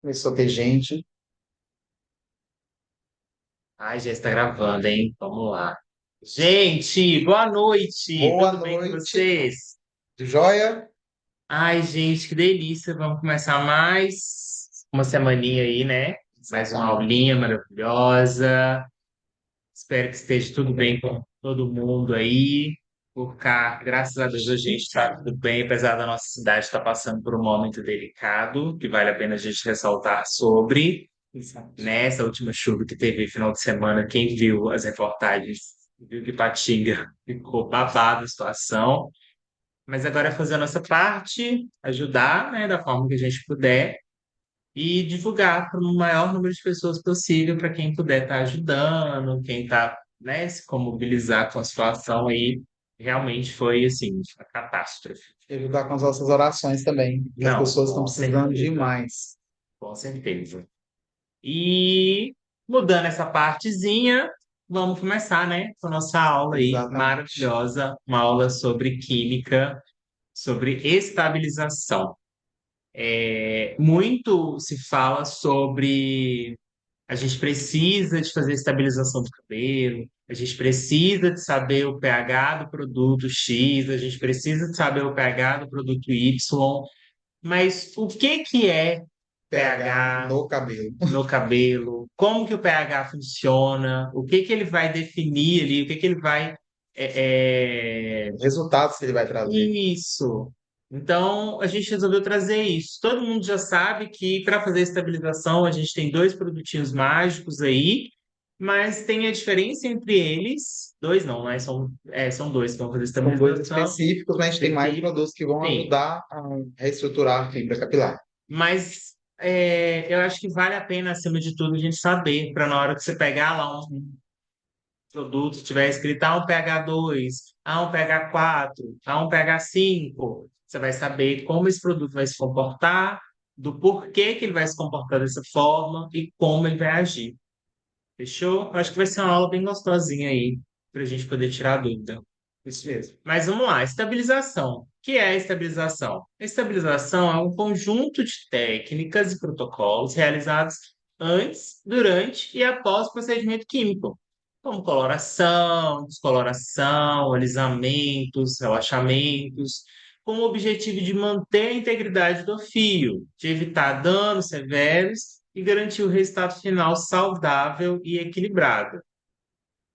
Começou a ter gente. Ai, já está gravando, hein? Vamos lá. Gente, boa noite! Boa Tudo bem com noite, vocês? joia? Ai, gente, que delícia! Vamos começar mais uma semaninha aí, né? Mais uma Exatamente. aulinha maravilhosa. Espero que esteja tudo bem com todo mundo aí. Por cá, graças a Deus, a gente está tudo bem, apesar da nossa cidade estar passando por um momento delicado, que vale a pena a gente ressaltar sobre. Exato. Nessa última chuva que teve final de semana, quem viu as reportagens viu que Patinga ficou babado a situação. Mas agora é fazer a nossa parte, ajudar, né, da forma que a gente puder e divulgar para o maior número de pessoas possível, para quem puder estar ajudando, quem está, né, se mobilizar com a situação aí. Realmente foi, assim, uma catástrofe. E ajudar com as nossas orações também, que as Não, pessoas estão com precisando certeza, demais. com certeza. E mudando essa partezinha, vamos começar, né, com a nossa aula aí Exatamente. maravilhosa, uma aula sobre química, sobre estabilização. Muito se fala sobre a gente precisa de fazer estabilização do cabelo, a gente precisa de saber o pH do produto X, a gente precisa de saber o pH do produto Y, mas o que que é pH pH no cabelo. no cabelo, como que o pH funciona, o que que ele vai definir ali, o que que ele vai. Resultados que ele vai trazer. Isso. Então, a gente resolveu trazer isso. Todo mundo já sabe que para fazer estabilização a gente tem dois produtinhos mágicos aí, mas tem a diferença entre eles. Dois não, né? São dois que vão fazer São dois estabilização. específicos, mas a gente tem mais Específico. produtos que vão Sim. ajudar a reestruturar a fibra capilar. Mas eu acho que vale a pena, acima de tudo, a gente saber, para na hora que você pegar lá um produto, tiver escrito A um pH 2, A um pH 4, A um pH 5, você vai saber como esse produto vai se comportar, do porquê que ele vai se comportar dessa forma e como ele vai agir. Fechou? Eu acho que vai ser uma aula bem gostosinha aí, para a gente poder tirar dúvida. Isso mesmo. Mas vamos lá, estabilização. O que é a estabilização? A estabilização é um conjunto de técnicas e protocolos realizados antes, durante e após o procedimento químico, como coloração, descoloração, alisamentos, relaxamentos, com o objetivo de manter a integridade do fio, de evitar danos severos e garantir o resultado final saudável e equilibrado.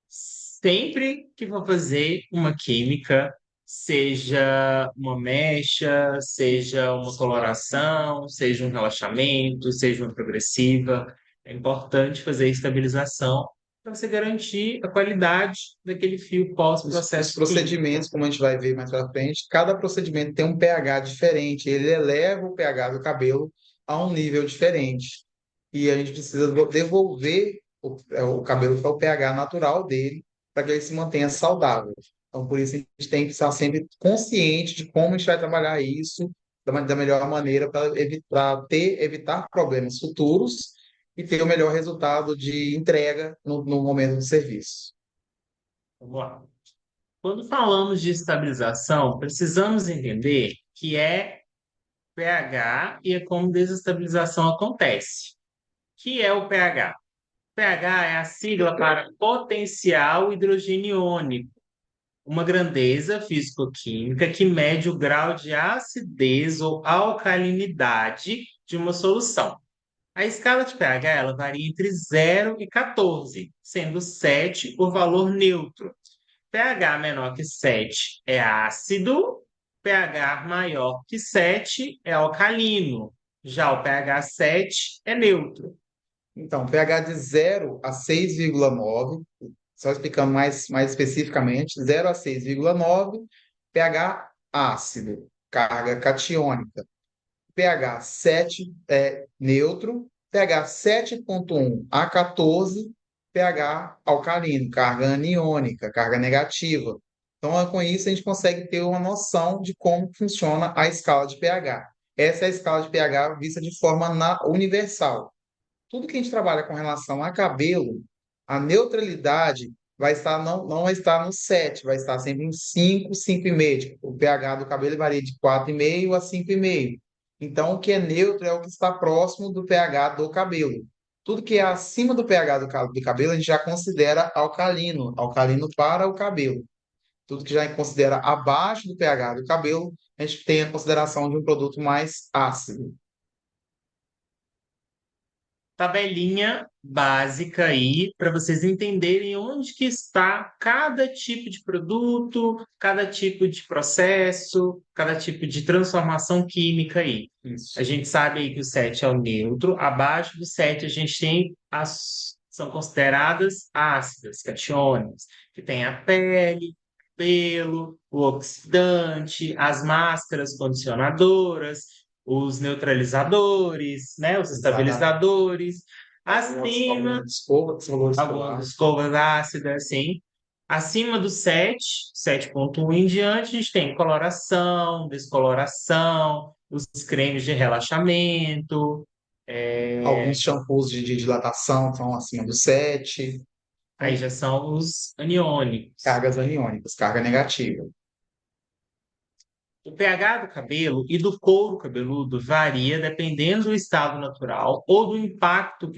Sempre que for fazer uma química, seja uma mecha, seja uma coloração, seja um relaxamento, seja uma progressiva, é importante fazer a estabilização para você garantir a qualidade daquele fio Os pós-processo procedimentos, químico. como a gente vai ver mais para frente, cada procedimento tem um pH diferente, ele eleva o pH do cabelo a um nível diferente. E a gente precisa devolver o cabelo para o pH natural dele, para que ele se mantenha saudável. Então, por isso, a gente tem que estar sempre consciente de como a gente vai trabalhar isso da melhor maneira para evitar problemas futuros e ter o melhor resultado de entrega no momento do serviço. Vamos lá. Quando falamos de estabilização, precisamos entender que é pH e é como desestabilização acontece. O que é o pH? pH é a sigla para potencial hidrogênio iônico, uma grandeza físico-química que mede o grau de acidez ou alcalinidade de uma solução. A escala de pH ela varia entre 0 e 14, sendo 7 o valor neutro. pH menor que 7 é ácido, pH maior que 7 é alcalino. Já o pH 7 é neutro. Então, pH de 0 a 6,9, só explicando mais especificamente, 0 a 6,9, pH ácido, carga catiônica. pH 7 é neutro, pH 7,1 a 14, pH alcalino, carga aniônica, carga negativa. Então, com isso, a gente consegue ter uma noção de como funciona a escala de pH. Essa é a escala de pH vista de forma universal. Tudo que a gente trabalha com relação a cabelo, a neutralidade vai estar não vai estar no 7, vai estar sempre em 5, 5,5. Tipo, o pH do cabelo varia de 4,5 a 5,5. Então, o que é neutro é o que está próximo do pH do cabelo. Tudo que é acima do pH do cabelo, a gente já considera alcalino, alcalino para o cabelo. Tudo que já considera abaixo do pH do cabelo, a gente tem a consideração de um produto mais ácido. Tabelinha básica aí para vocês entenderem onde que está cada tipo de produto, cada tipo de processo, cada tipo de transformação química aí. A Isso. gente sabe aí que o 7 é o neutro, abaixo do 7 a gente tem as são consideradas ácidas, cationas, que tem a pele, pelo, o oxidante, as máscaras condicionadoras, os neutralizadores, né, os Exatamente. estabilizadores, acima, Algumas escovas, valores algumas escolares. escovas ácidas, assim. Acima do 7, 7,1 em diante, a gente tem coloração, descoloração, os cremes de relaxamento, Alguns shampoos de dilatação estão acima do 7. aí Então, já são os aniônicos. cargas aniônicas, carga negativa. O pH do cabelo e do couro cabeludo varia dependendo do estado natural ou do impacto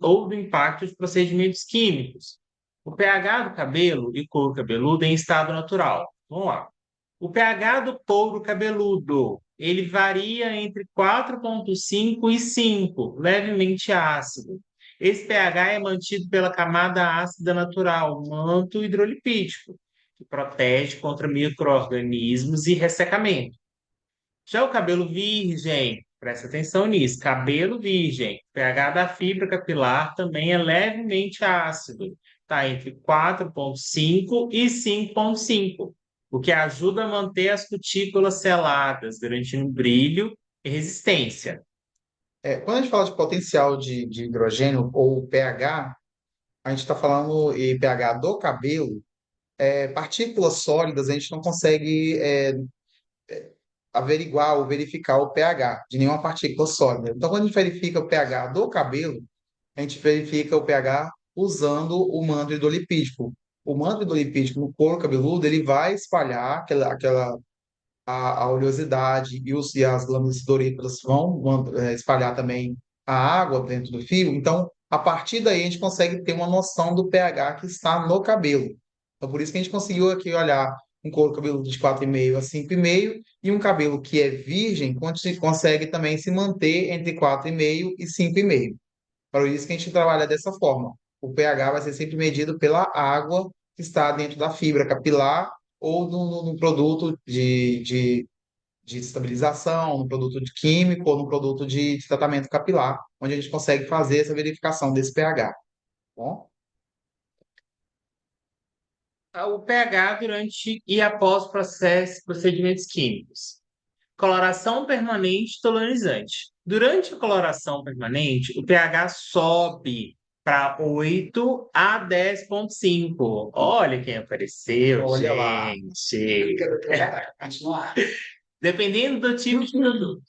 ou do impacto de procedimentos químicos. O pH do cabelo e couro cabeludo em estado natural. Vamos lá. O pH do couro cabeludo, ele varia entre 4,5 e 5, levemente ácido. Esse pH é mantido pela camada ácida natural, manto hidrolipídico, que protege contra micro-organismos e ressecamento. Já o cabelo virgem, presta atenção nisso, cabelo virgem, pH da fibra capilar também é levemente ácido, está entre 4,5 e 5,5, o que ajuda a manter as cutículas seladas, garantindo brilho e resistência. Quando a gente fala de potencial de hidrogênio ou pH, a gente está falando em pH do cabelo. Partículas sólidas, a gente não consegue averiguar ou verificar o pH de nenhuma partícula sólida. Então, quando a gente verifica o pH do cabelo, a gente verifica o pH usando o manto hidrolipídico. O manto hidrolipídico no couro cabeludo, ele vai espalhar a oleosidade e as glândulas sudoríparas vão espalhar também a água dentro do fio. Então, a partir daí, a gente consegue ter uma noção do pH que está no cabelo. Então, por isso que a gente conseguiu aqui olhar um couro cabeludo de 4,5 a 5,5 e um cabelo que é virgem consegue também se manter entre 4,5 e 5,5. Por isso que a gente trabalha dessa forma. O pH vai ser sempre medido pela água que está dentro da fibra capilar ou no produto de estabilização, no produto de químico ou no produto de tratamento capilar, onde a gente consegue fazer essa verificação desse pH. Bom, O pH durante e após procedimentos químicos. Coloração permanente tolerizante. Durante a coloração permanente, o pH sobe para 8 a 10,5. Olha quem apareceu, olha lá. gente. Continuar. Dependendo do tipo de produto.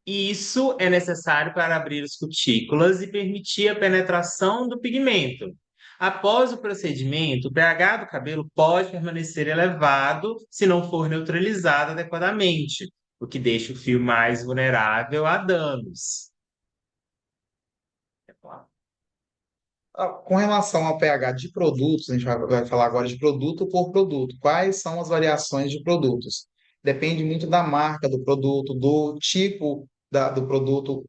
Isso é necessário para abrir as cutículas e permitir a penetração do pigmento. Após o procedimento, o pH do cabelo pode permanecer elevado se não for neutralizado adequadamente, o que deixa o fio mais vulnerável a danos. Com relação ao pH de produtos, a gente vai falar agora de produto por produto. Quais são as variações de produtos? Depende muito da marca do produto, do tipo do produto.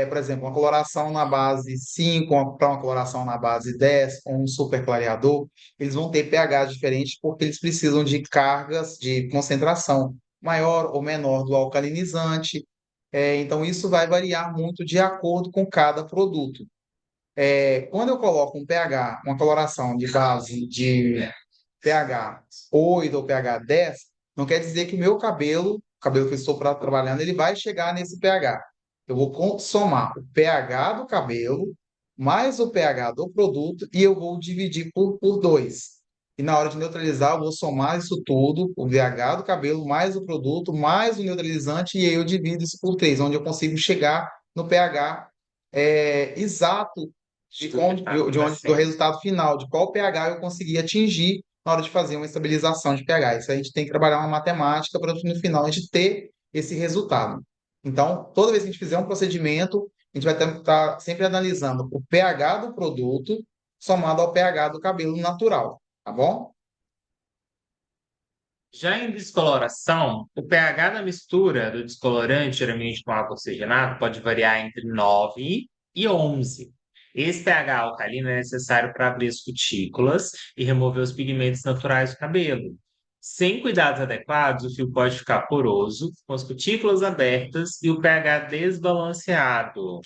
Por exemplo, uma coloração na base 5 para uma coloração na base 10, ou um super clareador, eles vão ter pH diferentes porque eles precisam de cargas de concentração maior ou menor do alcalinizante. Então, isso vai variar muito de acordo com cada produto. Quando eu coloco um pH, uma coloração de base de pH 8 ou pH 10, não quer dizer que meu cabelo, o cabelo que eu estou trabalhando, ele vai chegar nesse pH. Eu vou somar o pH do cabelo mais o pH do produto e eu vou dividir por 2. E na hora de neutralizar, eu vou somar isso tudo, o pH do cabelo mais o produto, mais o neutralizante, e aí eu divido isso por 3, onde eu consigo chegar no pH exato do resultado final, de qual pH eu consegui atingir na hora de fazer uma estabilização de pH. Isso a gente tem que trabalhar uma matemática para no final a gente ter esse resultado. Então, toda vez que a gente fizer um procedimento, a gente vai estar sempre analisando o pH do produto somado ao pH do cabelo natural, tá bom? Já em descoloração, o pH da mistura do descolorante, geralmente com água oxigenada, pode variar entre 9 e 11. Esse pH alcalino é necessário para abrir as cutículas e remover os pigmentos naturais do cabelo. Sem cuidados adequados, o fio pode ficar poroso, com as cutículas abertas e o pH desbalanceado.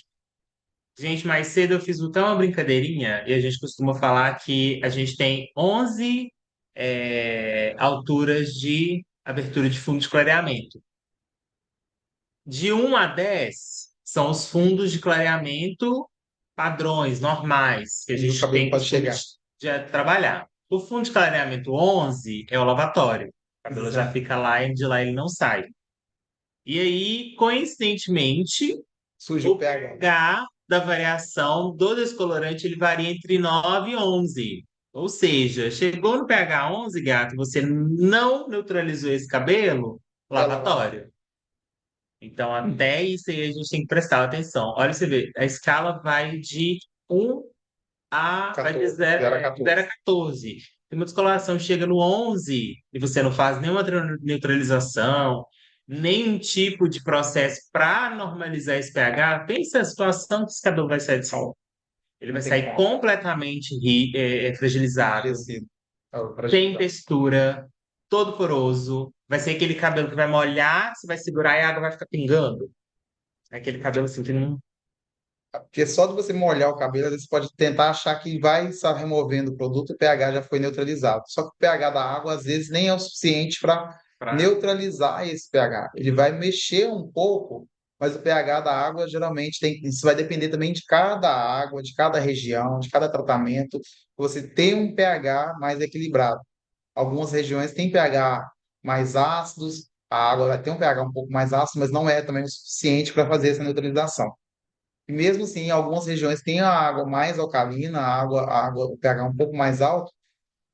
Gente, mais cedo eu fiz até uma brincadeirinha e a gente costuma falar que a gente tem 11 alturas de abertura de fundo de clareamento. De 1 a 10 são os fundos de clareamento padrões, normais, que a E o gente cabelo tem pode costume chegar. de trabalhar. O fundo de clareamento 11 é o lavatório. O cabelo já Exato. fica lá e de lá ele não sai. E aí, coincidentemente, Surge o o pH. pH da variação do descolorante ele varia entre 9 e 11. Ou seja, chegou no pH 11, gato, e você não neutralizou esse cabelo, É lavatório. lavatório. Então, até isso aí a gente tem que prestar atenção. Olha, você vê, a escala vai de 1 vai de 14. 0, 0 a de 0 a 14. 14. Se uma descoloração chega no 11 e você não faz nenhuma neutralização, nenhum tipo de processo para normalizar esse pH, pensa a situação que esse cabelo vai sair de sol. Ele Não vai tem sair como. completamente fragilizado, Enrijecido. É o sem fragilizado. textura, todo poroso. Vai ser aquele cabelo que vai molhar, você vai segurar e a água vai ficar pingando. É aquele cabelo assim que não. Porque só de você molhar o cabelo, às vezes você pode tentar achar que vai estar removendo o produto, o pH já foi neutralizado. Só que o pH da água, às vezes, nem é o suficiente para Pra... neutralizar esse pH. Ele vai mexer um pouco, mas o pH da água geralmente tem. Isso vai depender também de cada água, de cada região, de cada tratamento. Você tem um pH mais equilibrado. Algumas regiões têm pH mais ácidos, a água vai ter um pH um pouco mais ácido, mas não é também o suficiente para fazer essa neutralização. E mesmo assim, em algumas regiões tem a água mais alcalina, a água, o pH um pouco mais alto,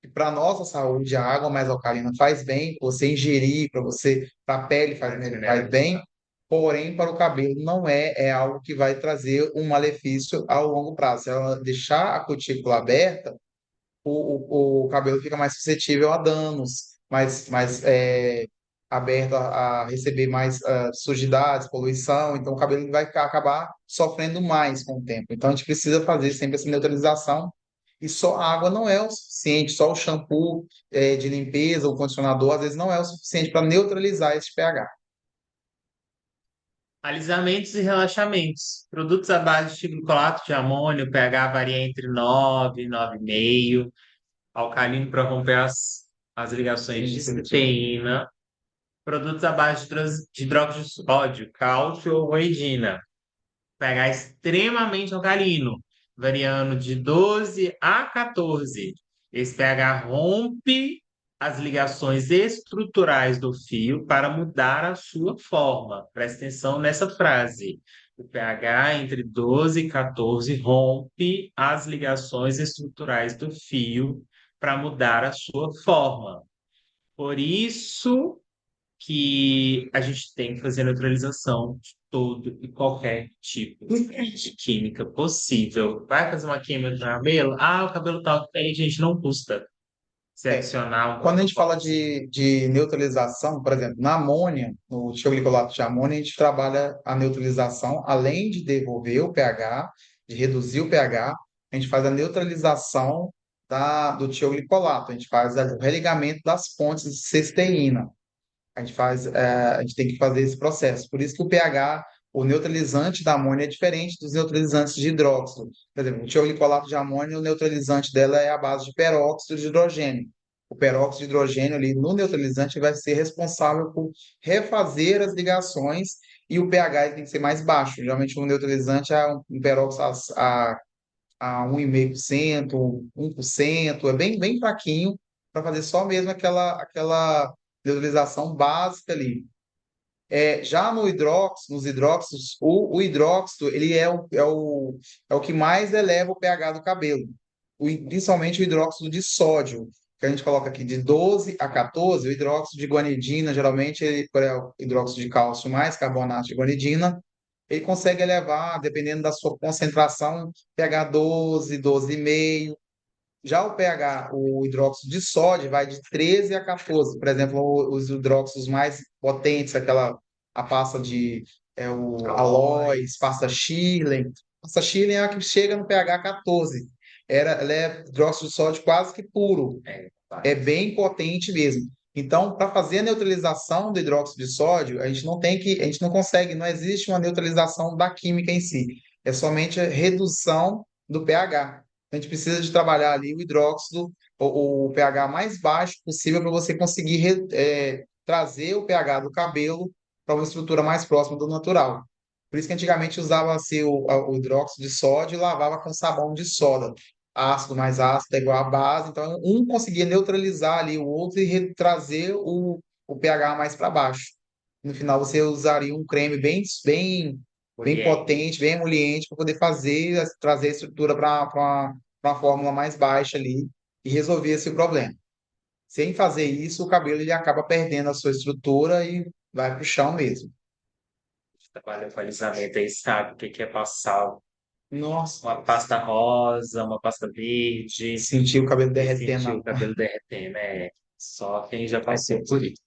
e para a nossa saúde, a água mais alcalina faz bem, para você ingerir, para você, para a pele faz bem, porém, para o cabelo não é algo que vai trazer um malefício ao longo prazo. Se ela deixar a cutícula aberta, o cabelo fica mais suscetível a danos, mais aberto a receber mais sujidades, poluição, então o cabelo vai acabar sofrendo mais com o tempo. Então a gente precisa fazer sempre essa neutralização e só a água não é o suficiente, só o shampoo de limpeza, o condicionador, às vezes não é o suficiente para neutralizar esse pH. Alisamentos e relaxamentos. Produtos à base de glicolato de amônio, o pH varia entre 9 e 9,5. Alcalino para romper as ligações Sim, de seletivo. cisteína. Produtos à base de hidróxido de sódio, cálcio ou goidina. pH extremamente alcalino, variando de 12 a 14. Esse pH rompe as ligações estruturais do fio para mudar a sua forma. Presta atenção nessa frase. O pH entre 12 e 14 rompe as ligações estruturais do fio para mudar a sua forma. Por isso que a gente tem que fazer a neutralização de todo e qualquer tipo de química possível. Vai fazer uma química no cabelo? Ah, o cabelo tá ok, gente, não custa se É, adicionar um quando a gente fala propósito. de neutralização, por exemplo, na amônia, no tioglicolato de amônia, a gente trabalha a neutralização, além de devolver o pH, de reduzir o pH, a gente faz a neutralização do tioglicolato, a gente faz o religamento das pontes de cisteína. A gente tem que fazer esse processo. Por isso que o pH, o neutralizante da amônia é diferente dos neutralizantes de hidróxido. Por exemplo, o tioglicolato de amônia, o neutralizante dela é a base de peróxido de hidrogênio. O peróxido de hidrogênio ali no neutralizante vai ser responsável por refazer as ligações e o pH ele tem que ser mais baixo. Geralmente o neutralizante é um peróxido a 1,5%, 1%, é bem fraquinho para fazer só mesmo aquela neutralização básica ali. Já no hidróxido, nos hidróxidos, o hidróxido ele é o que mais eleva o pH do cabelo, principalmente o hidróxido de sódio, que a gente coloca aqui de 12 a 14, o hidróxido de guanidina, geralmente, por o hidróxido de cálcio mais carbonato de guanidina, ele consegue elevar, dependendo da sua concentração, pH 12, 12,5. Já o pH, o hidróxido de sódio, vai de 13 a 14. Por exemplo, os hidróxidos mais potentes, a pasta de o Aloys, pasta Schillen. Pasta Schillen é a que chega no pH 14. Ela é hidróxido de sódio quase que puro. É bem potente mesmo. Então, para fazer a neutralização do hidróxido de sódio, a gente não consegue, não existe uma neutralização da química em si. É somente a redução do pH. A gente precisa de trabalhar ali o hidróxido, o pH mais baixo possível para você conseguir trazer o pH do cabelo para uma estrutura mais próxima do natural. Por isso que antigamente usava-se o hidróxido de sódio e lavava com sabão de soda. Ácido mais ácido é igual a base, então um conseguia neutralizar ali o outro e trazer o pH mais para baixo. No final você usaria um creme bem potente, bem emoliente para poder trazer a estrutura para uma fórmula mais baixa ali e resolver esse problema. Sem fazer isso, o cabelo ele acaba perdendo a sua estrutura e vai para o chão mesmo. Trabalha com alisamento aí, sabe o que que é passar Nossa, uma pasta rosa, uma pasta verde sentir o cabelo e derretendo na sentir o mão. cabelo derretendo. É só quem já passou por isso.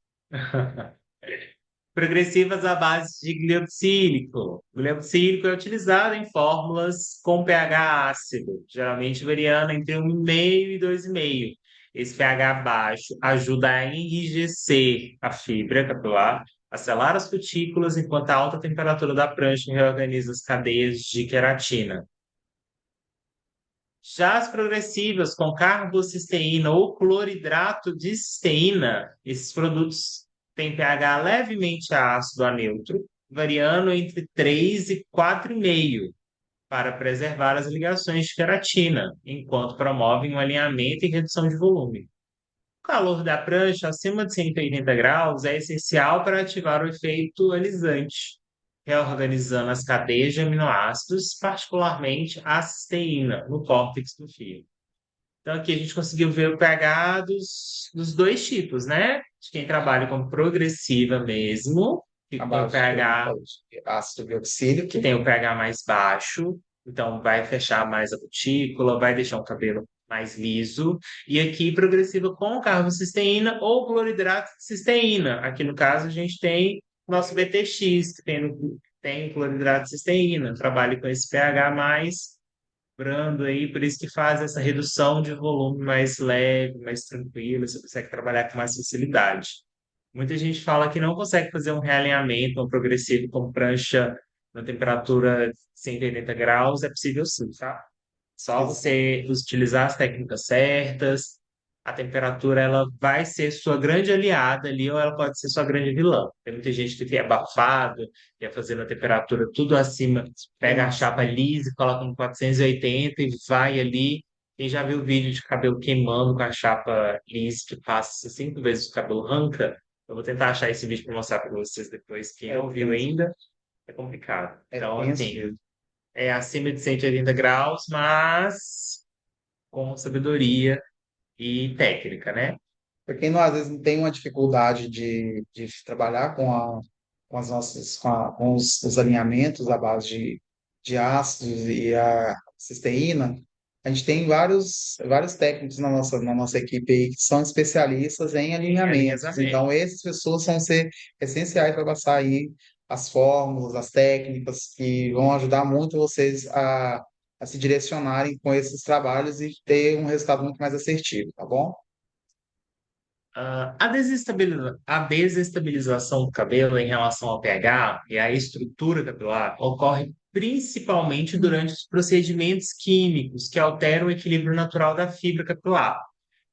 Progressivas à base de gliocílico. O gliocílico é utilizado em fórmulas com pH ácido, geralmente variando entre 1,5 e 2,5. Esse pH baixo ajuda a enrijecer a fibra capilar, a selar as cutículas, enquanto a alta temperatura da prancha reorganiza as cadeias de queratina. Já as progressivas com carbocisteína ou cloridrato de cisteína, esses produtos têm pH levemente ácido a neutro, variando entre 3 e 4,5, para preservar as ligações de queratina, enquanto promovem um alinhamento e redução de volume. O calor da prancha acima de 180 graus é essencial para ativar o efeito alisante, reorganizando as cadeias de aminoácidos, particularmente a cisteína, no córtex do fio. Então, aqui a gente conseguiu ver o pH dos dois tipos, né? De quem trabalha com progressiva mesmo, que A tem o base que eu pH, falei de ácido que gliocílico. tem o pH mais baixo, então vai fechar mais a cutícula, vai deixar o cabelo mais liso. E aqui progressiva com carbocisteína ou cloridrato de cisteína. Aqui no caso a gente tem o nosso BTX, que tem cloridrato de cisteína, trabalha com esse pH mais brando aí, por isso que faz essa redução de volume mais leve, mais tranquilo, você consegue trabalhar com mais facilidade. Muita gente fala que não consegue fazer um realinhamento, um progressivo com prancha na temperatura 180 graus, é possível sim, tá? Só você utilizar as técnicas certas, a temperatura ela vai ser sua grande aliada ali, ou ela pode ser sua grande vilã. Tem muita gente que é abafado, quer fazer na temperatura tudo acima, pega a Queimar. chapa lisa, e coloca no 480 e vai ali. Quem já viu vídeo de cabelo queimando com a chapa lisa, que passa 5 vezes o cabelo arranca, eu vou tentar achar esse vídeo para mostrar para vocês depois. Quem É não viu tenso, ainda, é complicado. é Então, tenso assim, mesmo. é acima de 180 graus, mas com sabedoria e técnica, né? Para quem não, às vezes não tem uma dificuldade de trabalhar com as nossas, com os alinhamentos à base de ácidos e a cisteína, a gente tem vários técnicos na nossa equipe aí que são especialistas em Em alinhamentos. alinhamento. Então, essas pessoas vão ser essenciais para passar aí as fórmulas, as técnicas que vão ajudar muito vocês a se direcionarem com esses trabalhos e ter um resultado muito mais assertivo, tá bom? A desestabilização do cabelo em relação ao pH e à estrutura capilar ocorre principalmente durante os procedimentos químicos que alteram o equilíbrio natural da fibra capilar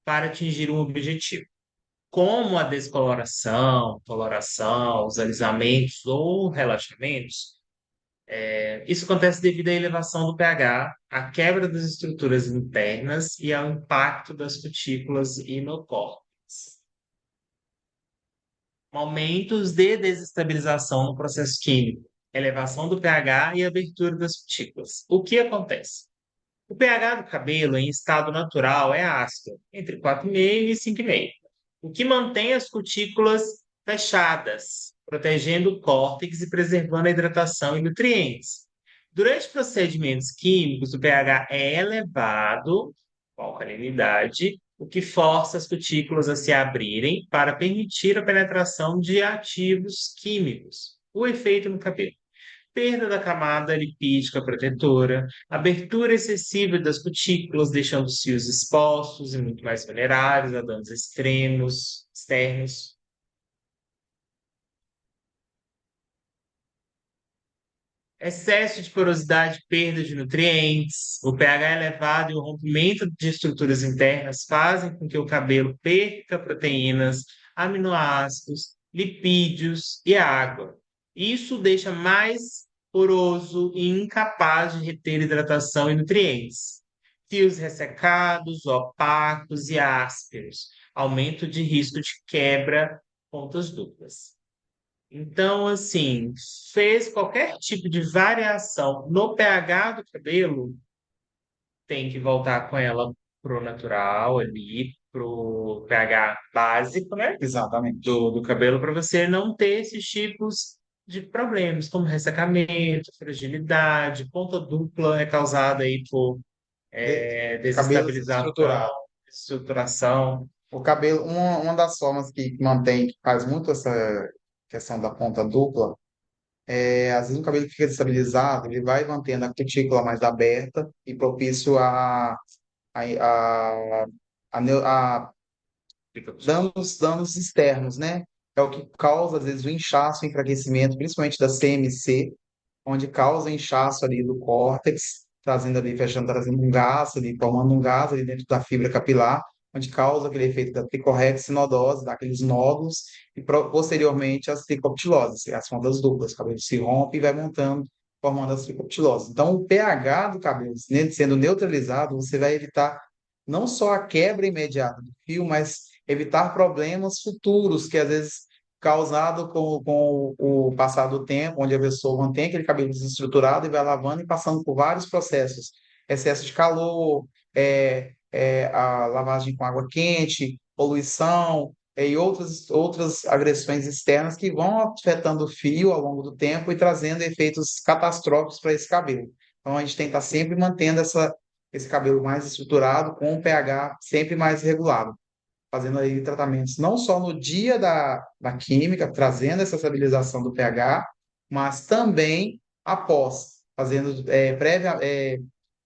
para atingir um objetivo, como a descoloração, coloração, os alisamentos ou relaxamentos. Isso acontece devido à elevação do pH, à quebra das estruturas internas e ao impacto das cutículas e no córtex. Momentos de desestabilização no processo químico, elevação do pH e abertura das cutículas. O que acontece? O pH do cabelo em estado natural é ácido, entre 4,5 e 5,5, o que mantém as cutículas fechadas, protegendo o córtex e preservando a hidratação e nutrientes. Durante procedimentos químicos, o pH é elevado, com alcalinidade, o que força as cutículas a se abrirem para permitir a penetração de ativos químicos. O efeito no cabelo: perda da camada lipídica protetora, abertura excessiva das cutículas, deixando os fios expostos e muito mais vulneráveis a danos externos, excesso de porosidade, perda de nutrientes, o pH elevado e o rompimento de estruturas internas fazem com que o cabelo perca proteínas, aminoácidos, lipídios e água. Isso deixa mais poroso e incapaz de reter hidratação e nutrientes. Fios ressecados, opacos e ásperos, aumento de risco de quebra, pontas duplas. Então, assim, fez qualquer tipo de variação no pH do cabelo, tem que voltar com ela pro natural ali, pro pH básico, né? Exatamente. Do cabelo, para você não ter esses tipos de problemas, como ressecamento, fragilidade, ponta dupla é causada aí por Cabelo desestabilização, desestruturado. estruturação. O cabelo, uma das formas que mantém, que faz muito essa questão da ponta dupla, às vezes o cabelo fica destabilizado, ele vai mantendo a cutícula mais aberta e propício a, a danos externos, né? É o que causa, às vezes, o inchaço, o enfraquecimento, principalmente da CMC, onde causa inchaço ali do córtex, trazendo ali, fechando, trazendo um gás ali, formando um gás ali dentro da fibra capilar, onde causa aquele efeito da tricorrexinodose, daqueles nódulos, e posteriormente as tricoptiloses, as pontas duplas, o cabelo se rompe e vai montando, formando as tricoptiloses. Então, o pH do cabelo, né, sendo neutralizado, você vai evitar não só a quebra imediata do fio, mas evitar problemas futuros que às vezes causado com o passar do tempo, onde a pessoa mantém aquele cabelo desestruturado e vai lavando e passando por vários processos, excesso de calor, a lavagem com água quente, poluição, e outras agressões externas que vão afetando o fio ao longo do tempo e trazendo efeitos catastróficos para esse cabelo. Então a gente tem que estar sempre mantendo esse cabelo mais estruturado, com um pH sempre mais regulado, fazendo aí tratamentos não só no dia da química, trazendo essa estabilização do pH, mas também após, fazendo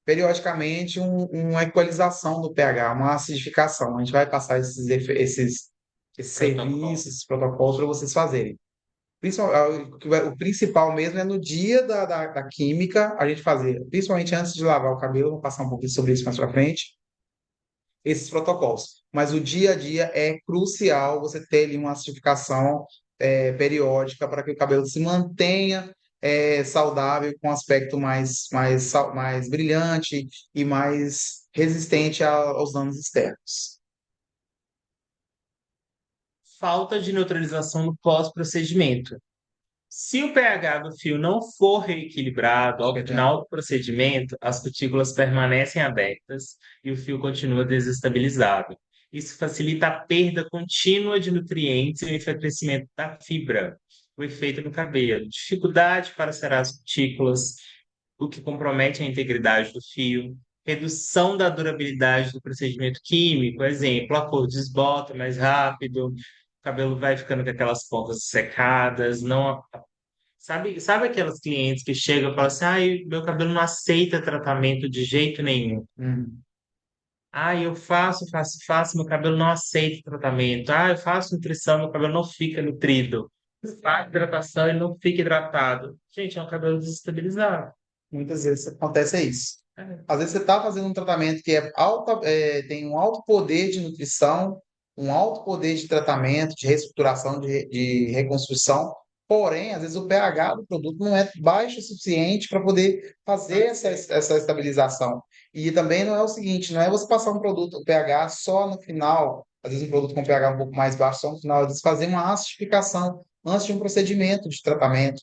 periodicamente uma equalização do pH, uma acidificação. A gente vai passar esses Protocolo. serviços, esses protocolos para vocês fazerem. O principal mesmo é no dia da química a gente fazer, principalmente antes de lavar o cabelo, vou passar um pouquinho sobre isso mais para frente, esses protocolos. Mas o dia a dia é crucial você ter ali uma acidificação periódica para que o cabelo se mantenha saudável, com um aspecto mais brilhante e mais resistente aos danos externos. Falta de neutralização no pós-procedimento. Se o pH do fio não for reequilibrado ao final do procedimento, as cutículas permanecem abertas e o fio continua desestabilizado. Isso facilita a perda contínua de nutrientes e o enfraquecimento da fibra, o efeito no cabelo, dificuldade para serar as cutículas, o que compromete a integridade do fio, redução da durabilidade do procedimento químico, exemplo, a cor desbota mais rápido, o cabelo vai ficando com aquelas pontas secadas, não. Sabe aquelas clientes que chegam e falam assim: ai, meu cabelo não aceita tratamento de jeito nenhum. Hum. Eu faço, meu cabelo não aceita tratamento. Eu faço nutrição, meu cabelo não fica nutrido. Faço hidratação, ele não fica hidratado. Gente, é um cabelo desestabilizado. Muitas vezes acontece isso. É. Às vezes você está fazendo um tratamento que tem um alto poder de nutrição, um alto poder de tratamento, de reestruturação, de reconstrução, porém, às vezes o pH do produto não é baixo o suficiente para poder fazer essa estabilização. E também não é o seguinte, não é você passar um produto, o pH só no final, às vezes um produto com pH um pouco mais baixo só no final, às vezes fazer uma acidificação antes de um procedimento de tratamento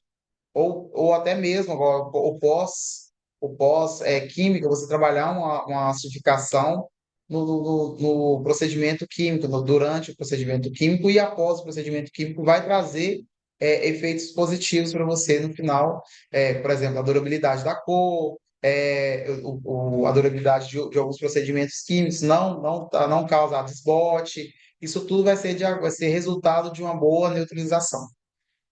ou até mesmo agora, o pós. o pós-química, você trabalhar uma acidificação no procedimento químico, durante o procedimento químico e após o procedimento químico, vai trazer efeitos positivos para você no final, por exemplo, a durabilidade da cor, a durabilidade de alguns procedimentos químicos, não causar desbote, isso tudo vai ser resultado de uma boa neutralização.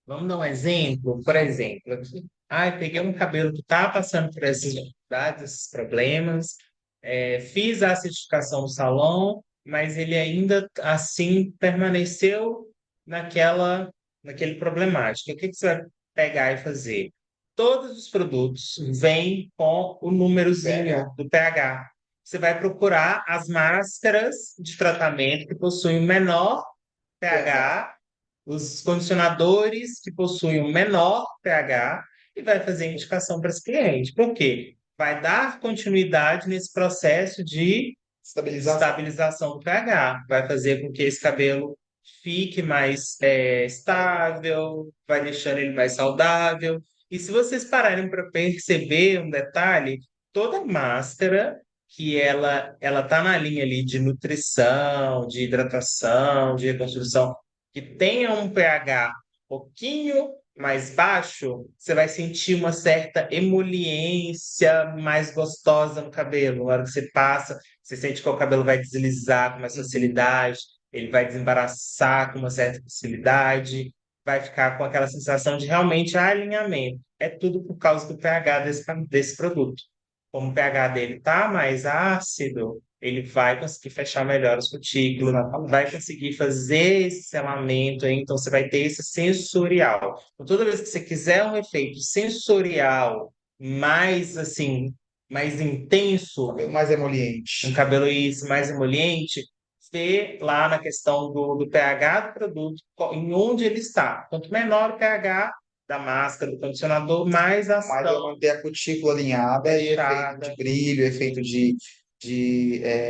Vamos dar um exemplo? Por exemplo, aqui. Ai, peguei um cabelo que está passando por essas dificuldades, esses problemas, fiz a acidificação no salão, mas ele ainda assim permaneceu naquela, naquele problemático. O que que você vai pegar e fazer? Todos os produtos vêm com o númerozinho pH. do pH. Você vai procurar as máscaras de tratamento que possuem o menor pH. pH, os condicionadores que possuem um menor pH, e vai fazer indicação para esse cliente. Por quê? Vai dar continuidade nesse processo de Estabilização. estabilização do pH, vai fazer com que esse cabelo fique mais estável, vai deixando ele mais saudável. E se vocês pararem para perceber um detalhe, toda máscara que ela tá na linha ali de nutrição, de hidratação, de reconstrução, que tenha um pH um pouquinho mais baixo, você vai sentir uma certa emoliência mais gostosa no cabelo. Na hora que você passa, você sente que o cabelo vai deslizar com mais facilidade, ele vai desembaraçar com uma certa facilidade, vai ficar com aquela sensação de realmente alinhamento. É tudo por causa do pH desse produto. Como o pH dele está mais ácido, ele vai conseguir fechar melhor os cutículos, vai Exatamente. conseguir fazer esse selamento, aí, então você vai ter esse sensorial. Então, toda vez que você quiser um efeito sensorial mais assim, mais intenso, Cabelo mais um emoliente. cabelo isso mais emoliente, vê lá na questão do pH do produto, em onde ele está. Quanto menor o pH da máscara, do condicionador, mais Mas vai ação manter a cutícula alinhada e efeito de fechada. brilho, efeito de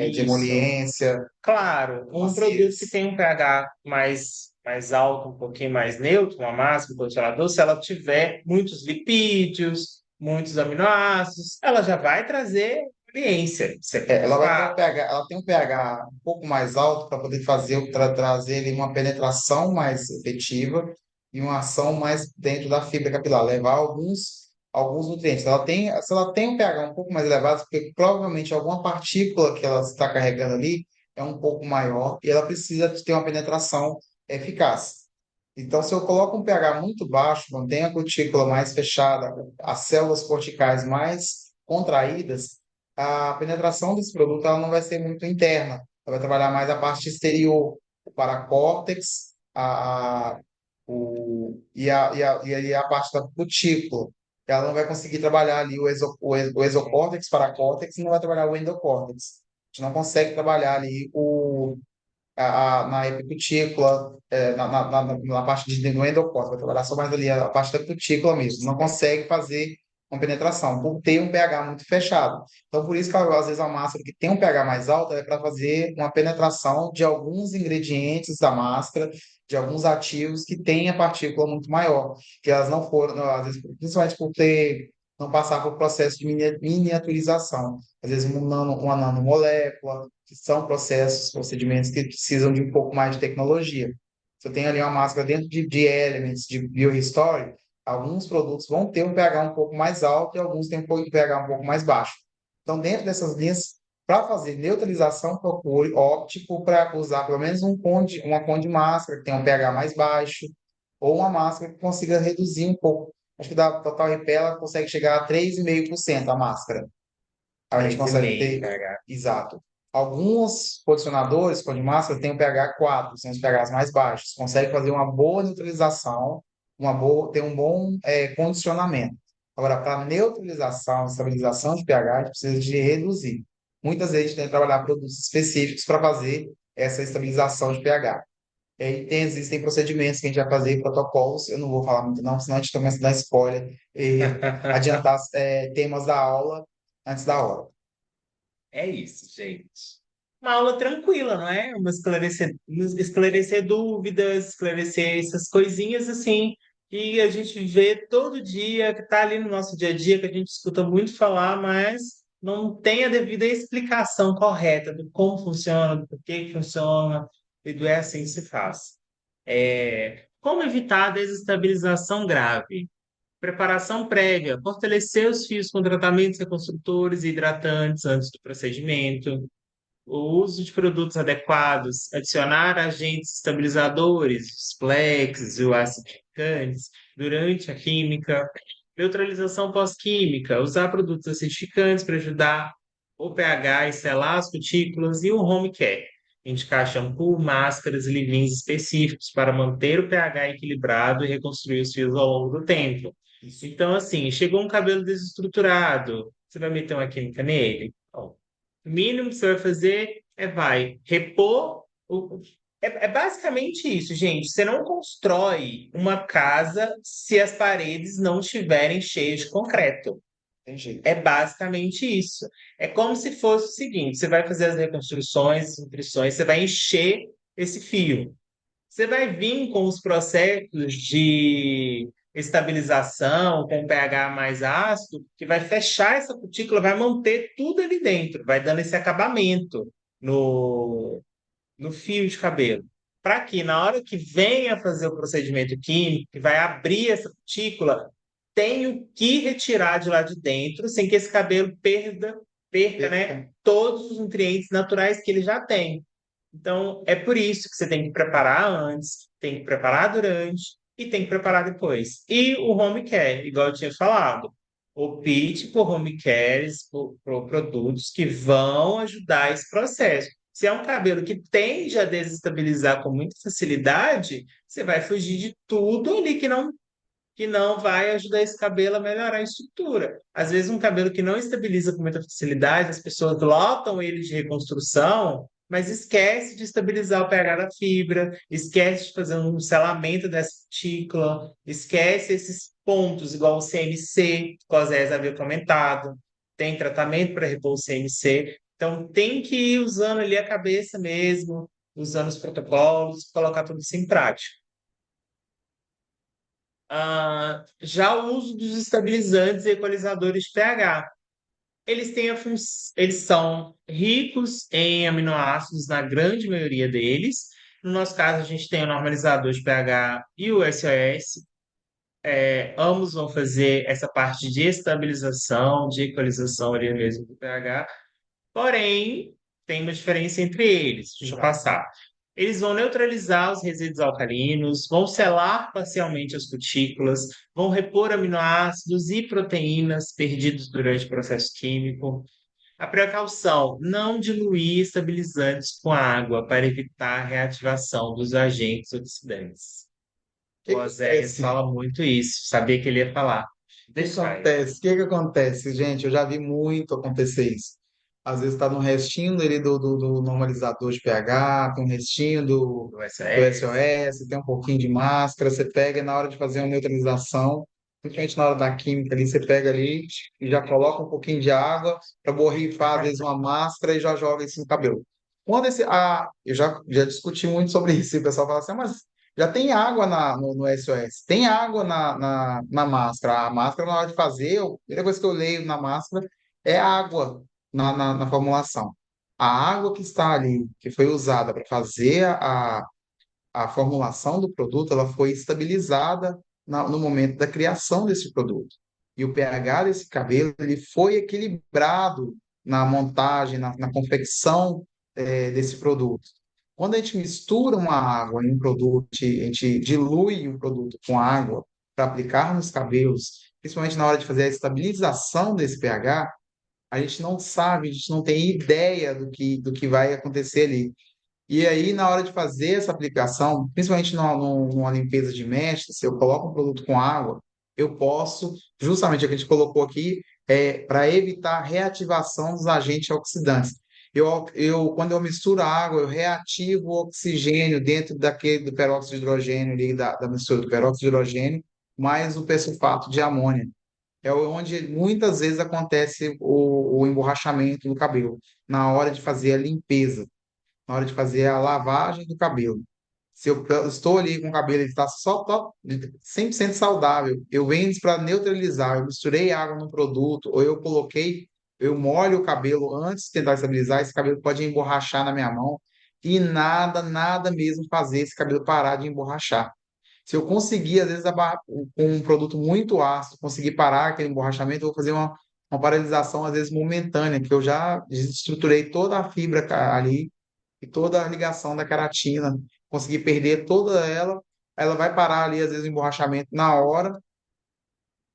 Isso. emoliência, Claro, um produto que maciez. tem um pH mais alto, um pouquinho mais neutro, uma máscara, um condicionador, se ela tiver muitos lipídios, muitos aminoácidos, ela já vai trazer experiência. Isso é Ela vai ter um fato. pH, ela tem um pH um pouco mais alto para poder fazer trazer ali uma penetração mais efetiva e uma ação mais dentro da fibra capilar, levar alguns nutrientes. Se ela tem um pH um pouco mais elevado, porque provavelmente alguma partícula que ela está carregando ali é um pouco maior e ela precisa ter uma penetração eficaz. Então, se eu coloco um pH muito baixo, mantenho a cutícula mais fechada, as células corticais mais contraídas, a penetração desse produto ela não vai ser muito interna. Ela vai trabalhar mais a parte exterior, o paracórtex, e a parte da cutícula. Ela não vai conseguir trabalhar ali o exocórtex, paracórtex, e não vai trabalhar o endocórtex. A gente não consegue trabalhar ali na epicutícula, na parte do endocórtex, vai trabalhar só mais ali a parte da cutícula mesmo, não consegue fazer uma penetração, por ter um pH muito fechado. Então, por isso que às vezes a máscara que tem um pH mais alto é para fazer uma penetração de alguns ingredientes da máscara, de alguns ativos que têm a partícula muito maior, que elas não foram, às vezes, principalmente por não passar por processo de miniaturização. Às vezes uma nanomolécula, que são procedimentos que precisam de um pouco mais de tecnologia. Se eu tenho ali uma máscara dentro de Elements, de BioRestore, alguns produtos vão ter um pH um pouco mais alto e alguns têm um pH um pouco mais baixo. Então, dentro dessas linhas, para fazer neutralização, procure óptico para usar pelo menos uma conde máscara que tenha um pH mais baixo, ou uma máscara que consiga reduzir um pouco. Acho que da Total Repair ela consegue chegar a 3,5% a máscara. A gente consegue 3,5 ter, pH. exato. Alguns condicionadores, com de máscara, tem o pH 4, são os pHs mais baixos. Consegue fazer uma boa neutralização, ter um bom condicionamento. Agora, para neutralização, estabilização de pH, a gente precisa de reduzir. Muitas vezes a gente tem que trabalhar produtos específicos para fazer essa estabilização de pH. E aí existem procedimentos que a gente vai fazer, protocolos, eu não vou falar muito não, senão a gente começa a dar spoiler e adiantar temas da aula antes da hora. É isso, gente. Uma aula tranquila, não é? Esclarecer dúvidas, esclarecer essas coisinhas assim que a gente vê todo dia, que está ali no nosso dia a dia, que a gente escuta muito falar, mas não tem a devida explicação correta do como funciona, do porquê que funciona, e do é assim que se faz. Como evitar a desestabilização grave? Preparação prévia, fortalecer os fios com tratamentos reconstrutores e hidratantes antes do procedimento, o uso de produtos adequados, adicionar agentes estabilizadores, os flex e os acidificantes durante a química, neutralização pós-química, usar produtos acidificantes para ajudar o pH e selar as cutículas e o home care. Indicar shampoo, máscaras e leave-ins específicos para manter o pH equilibrado e reconstruir os fios ao longo do tempo. Então, assim, chegou um cabelo desestruturado, você vai meter uma química nele? Bom, o mínimo que você vai fazer vai repor. É basicamente isso, gente. Você não constrói uma casa se as paredes não estiverem cheias de concreto. Tem jeito. É basicamente isso. É como se fosse o seguinte: você vai fazer as reconstruções, as impressões, você vai encher esse fio. Você vai vir com os processos de estabilização, com pH mais ácido, que vai fechar essa cutícula, vai manter tudo ali dentro, vai dando esse acabamento no fio de cabelo. Para que na hora que venha fazer o procedimento químico, que vai abrir essa cutícula, tenha o que retirar de lá de dentro, sem que esse cabelo perca, né, todos os nutrientes naturais que ele já tem. Então, é por isso que você tem que preparar antes, tem que preparar durante e tem que preparar depois. E o home care, igual eu tinha falado, opte por home cares, por produtos que vão ajudar esse processo. Se é um cabelo que tende a desestabilizar com muita facilidade, você vai fugir de tudo ali que não vai ajudar esse cabelo a melhorar a estrutura. Às vezes, um cabelo que não estabiliza com muita facilidade, as pessoas lotam ele de reconstrução, mas esquece de estabilizar o pH da fibra, esquece de fazer um selamento dessa cutícula, esquece esses pontos, igual o CMC, que o Osés havia comentado. Tem tratamento para repor o CMC. Então, tem que ir usando ali a cabeça mesmo, usando os protocolos, colocar tudo isso em prática. Já o uso dos estabilizantes e equalizadores de pH. Eles são ricos em aminoácidos na grande maioria deles. No nosso caso, a gente tem o normalizador de pH e o SOS. Ambos vão fazer essa parte de estabilização, de equalização ali mesmo do pH. Porém, tem uma diferença entre eles. Deixa eu passar. Eles vão neutralizar os resíduos alcalinos, vão selar parcialmente as cutículas, vão repor aminoácidos e proteínas perdidos durante o processo químico. A precaução: não diluir estabilizantes com água para evitar a reativação dos agentes oxidantes. O O que que Oséias acontece? fala muito isso, sabia que ele ia falar. O que que Deixa aí. acontece? O que que acontece, gente? Eu já vi muito acontecer isso. Às vezes está no restinho ali do normalizador de pH, tem um restinho do, O do SOS. SOS, tem um pouquinho de máscara, você pega e na hora de fazer uma neutralização, principalmente na hora da química ali, você pega ali e já coloca um pouquinho de água para borrifar, às vezes, uma máscara e já joga isso no cabelo. Eu já discuti muito sobre isso, e o pessoal fala assim, "Ah, mas já tem água no SOS, tem água na máscara. A máscara, na hora de fazer, a primeira coisa que eu leio na máscara é água na formulação. A água que está ali, que foi usada para fazer a formulação do produto, ela foi estabilizada no momento da criação desse produto. E o pH desse cabelo ele foi equilibrado na montagem, na confecção desse produto. Quando a gente mistura uma água em um produto, a gente dilui o produto com água para aplicar nos cabelos, principalmente na hora de fazer a estabilização desse pH, a gente não sabe, a gente não tem ideia do que vai acontecer ali. E aí, na hora de fazer essa aplicação, principalmente numa limpeza de mestre, se eu coloco um produto com água, eu posso, justamente o que a gente colocou aqui, para evitar a reativação dos agentes oxidantes. Quando eu misturo a água, eu reativo o oxigênio dentro do peróxido de hidrogênio, ali, da mistura do peróxido de hidrogênio, mais o persulfato de amônia. É onde muitas vezes acontece o emborrachamento do cabelo, na hora de fazer a limpeza, na hora de fazer a lavagem do cabelo. Se eu estou ali com o cabelo, ele está só 100% saudável, eu venho para neutralizar, eu misturei água no produto, ou eu coloquei, eu molho o cabelo antes de tentar estabilizar, esse cabelo pode emborrachar na minha mão, e nada, nada mesmo fazer esse cabelo parar de emborrachar. Se eu conseguir, às vezes, com um produto muito ácido, conseguir parar aquele emborrachamento, eu vou fazer uma paralisação, às vezes, momentânea, que eu já desestruturei toda a fibra ali e toda a ligação da queratina, consegui perder toda ela, ela vai parar ali, às vezes, o emborrachamento na hora.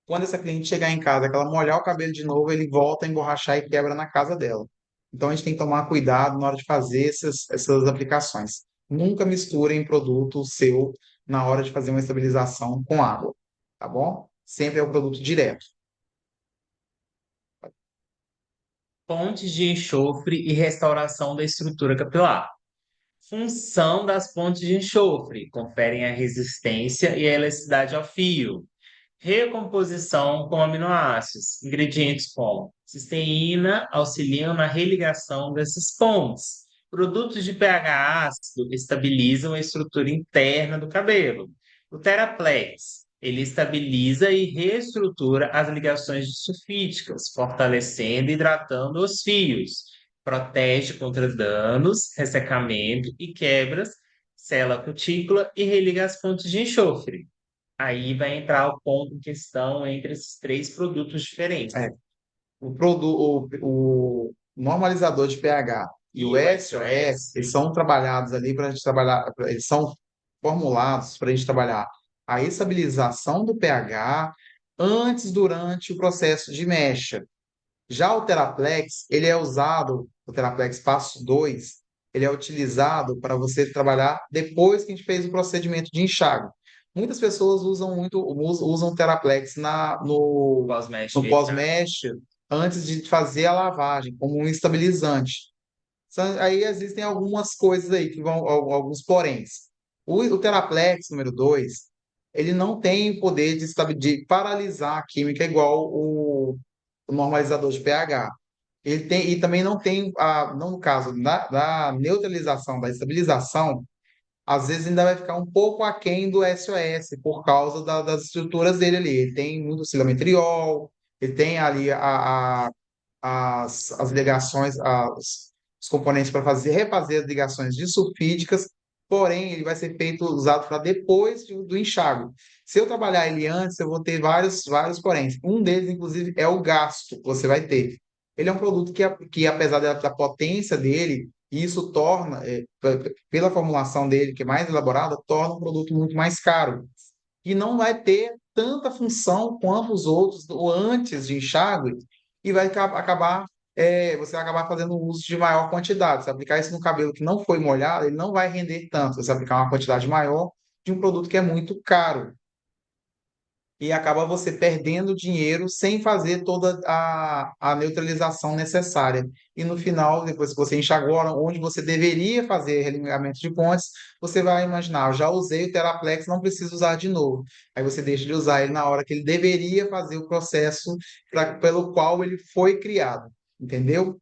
Quando essa cliente chegar em casa, que ela molhar o cabelo de novo, ele volta a emborrachar e quebra na casa dela. Então, a gente tem que tomar cuidado na hora de fazer essas aplicações. Nunca misturem produto seu na hora de fazer uma estabilização com água, tá bom? Sempre é o produto direto. Fontes de enxofre e restauração da estrutura capilar. Função das fontes de enxofre: conferem a resistência e a elasticidade ao fio. Recomposição com aminoácidos. Ingredientes como cisteína auxiliam na religação dessas pontes. Produtos de pH ácido estabilizam a estrutura interna do cabelo. O Theraplex, ele estabiliza e reestrutura as ligações sulfídicas, fortalecendo e hidratando os fios. Protege contra danos, ressecamento e quebras, sela a cutícula e religa as pontes de enxofre. Aí vai entrar o ponto em questão entre esses três produtos diferentes. É, o normalizador de pH e E o o SOS, eles SOS, são trabalhados ali para a gente trabalhar, eles são formulados para a gente trabalhar a estabilização do pH antes, durante o processo de mecha. Já o Theraplex, ele é usado, o Theraplex passo 2 ele é utilizado para você trabalhar depois que a gente fez o procedimento de enxágue. Muitas pessoas usam o Theraplex pós-mesh no vertical. pós-mesh antes de fazer a lavagem, como um estabilizante. Aí existem algumas coisas aí que vão, alguns poréns. O Theraplex número 2 ele não tem o poder de paralisar a química igual o normalizador de pH. Ele tem, e também não tem, não no caso da neutralização, da estabilização, às vezes ainda vai ficar um pouco aquém do SOS, por causa das estruturas dele ali. Ele tem muito silometriol, ele tem ali as ligações, os componentes para refazer as ligações disulfídicas, porém ele vai ser usado para depois do enxágue. Se eu trabalhar ele antes, eu vou ter vários poréns. Um deles, inclusive, é o gasto que você vai ter. Ele é um produto que apesar da potência dele, isso torna, pela formulação dele, que é mais elaborada, torna um produto muito mais caro. E não vai ter tanta função quanto os outros do antes de enxágue, e vai acabar, você vai acabar fazendo uso de maior quantidade. Se aplicar isso no cabelo que não foi molhado, ele não vai render tanto. Você aplicar uma quantidade maior de um produto que é muito caro e acaba você perdendo dinheiro sem fazer toda a neutralização necessária. E no final, depois que você enxagou, onde você deveria fazer religamento de pontes, você vai imaginar, eu já usei o Theraplex, não preciso usar de novo. Aí você deixa de usar ele na hora que ele deveria fazer o processo pelo qual ele foi criado. Entendeu?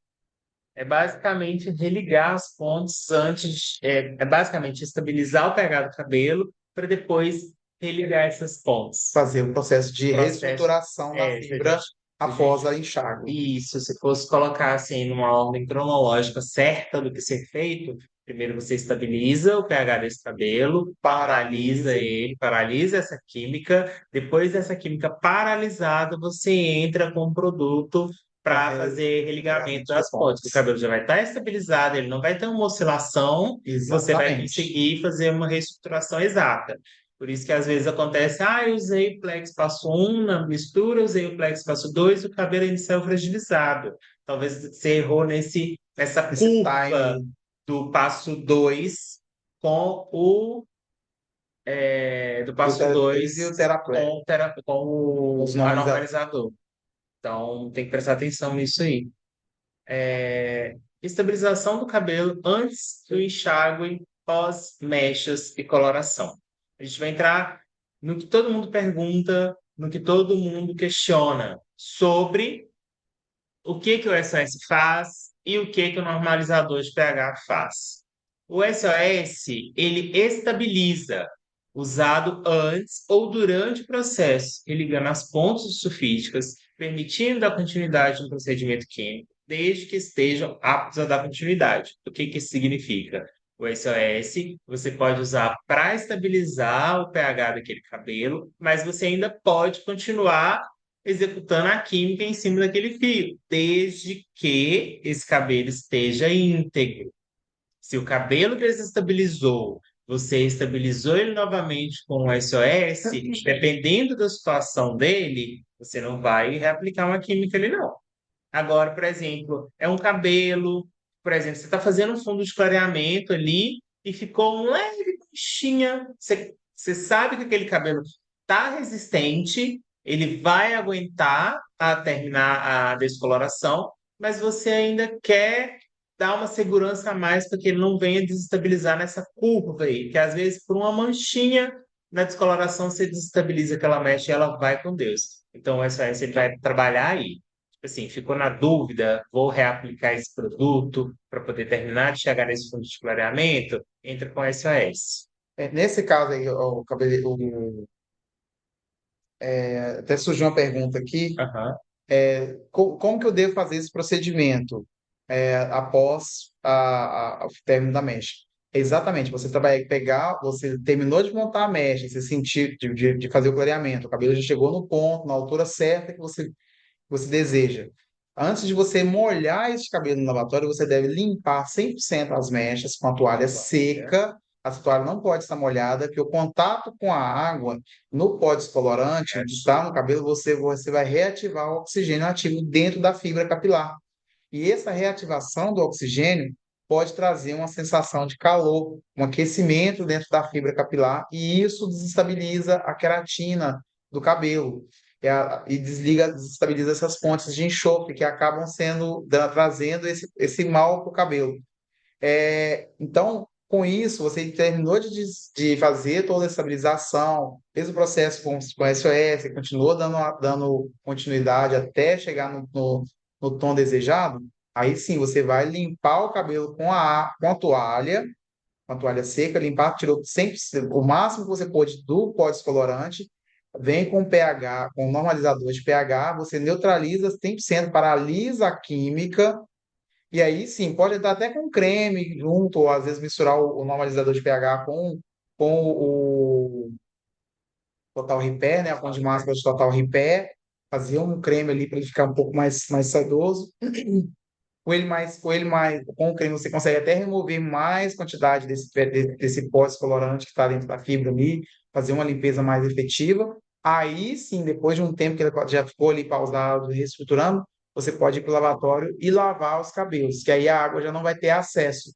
É basicamente religar as pontes antes, é basicamente estabilizar o pH do cabelo para depois religar essas pontes. Fazer o processo de Processo, reestruturação da se a fibra gente, se a após gente, a enxágue. isso, se fosse colocar assim numa ordem cronológica certa do que ser feito, primeiro você estabiliza o pH desse cabelo, paralisa Paralise. ele, paralisa essa química, depois dessa química paralisada, você entra com o produto para fazer religamento Ligamento de das pontes. O pontes. cabelo já vai estar estabilizado, ele não vai ter uma oscilação, você vai Exatamente. conseguir fazer uma reestruturação exata. Por isso que às vezes acontece, eu usei o Plex passo um na mistura, usei o Plex passo 2, o cabelo ainda saiu fragilizado. Talvez você errou nessa Esse curva time, do passo 2 com do passo e 2 o Theraplex, com os a normalizadores. normalizador. Então tem que prestar atenção nisso aí. Estabilização do cabelo antes do enxágue, pós mechas e coloração. A gente vai entrar no que todo mundo pergunta, no que todo mundo questiona sobre o que que o SOS faz e o que que o normalizador de pH faz. O SOS, ele estabiliza, usado antes ou durante o processo, religando as pontes sulfídicas, permitindo a continuidade do procedimento químico, desde que estejam aptos a dar continuidade. O que que isso significa? O SOS você pode usar para estabilizar o pH daquele cabelo, mas você ainda pode continuar executando a química em cima daquele fio, desde que esse cabelo esteja íntegro. Se o cabelo desestabilizou, você estabilizou ele novamente com o SOS, dependendo da situação dele, você não vai reaplicar uma química ali, não. Agora, por exemplo, é um cabelo, por exemplo, você está fazendo um fundo de clareamento ali e ficou um leve manchinha. Você sabe que aquele cabelo está resistente, ele vai aguentar a terminar a descoloração, mas você ainda quer dar uma segurança a mais para que ele não venha desestabilizar nessa curva aí, que às vezes por uma manchinha na descoloração você desestabiliza aquela mecha e ela vai com Deus. Então, o SOS ele vai trabalhar aí. Tipo assim, ficou na dúvida, vou reaplicar esse produto para poder terminar de chegar nesse fundo de clareamento, entra com SOS. Nesse caso aí, até surgiu uma pergunta aqui, Aham. como que eu devo fazer esse procedimento após o término da mecha? Exatamente, você vai pegar, você terminou de montar a mecha, você sentir de fazer o clareamento, o cabelo já chegou no ponto, na altura certa que você deseja. Antes de você molhar esse cabelo no lavatório, você deve limpar 100% as mechas com a toalha seca. A toalha não pode estar molhada, porque o contato com a água no pó descolorante que está no cabelo, você vai reativar o oxigênio ativo dentro da fibra capilar. E essa reativação do oxigênio pode trazer uma sensação de calor, um aquecimento dentro da fibra capilar, e isso desestabiliza a queratina do cabelo. E desestabiliza essas fontes de enxofre que acabam trazendo esse mal para o cabelo. Então, com isso, você terminou de fazer toda a estabilização, fez o processo com SOS, continuou dando continuidade até chegar no tom desejado. Aí sim, você vai limpar o cabelo com a toalha seca, limpar, tirou sempre o máximo que você pôde do pó descolorante, vem com pH, com normalizador de pH, você neutraliza 100%, paralisa a química, e aí sim, pode entrar até com creme junto, ou às vezes misturar o normalizador de pH com o Total Repair, né? A pão de máscara de Total Repair, fazer um creme ali para ele ficar um pouco mais sedoso. Com o creme você consegue até remover mais quantidade desse pó descolorante que está dentro da fibra ali, fazer uma limpeza mais efetiva. Aí sim, depois de um tempo que ele já ficou ali pausado, reestruturando, você pode ir para o lavatório e lavar os cabelos, que aí a água já não vai ter acesso.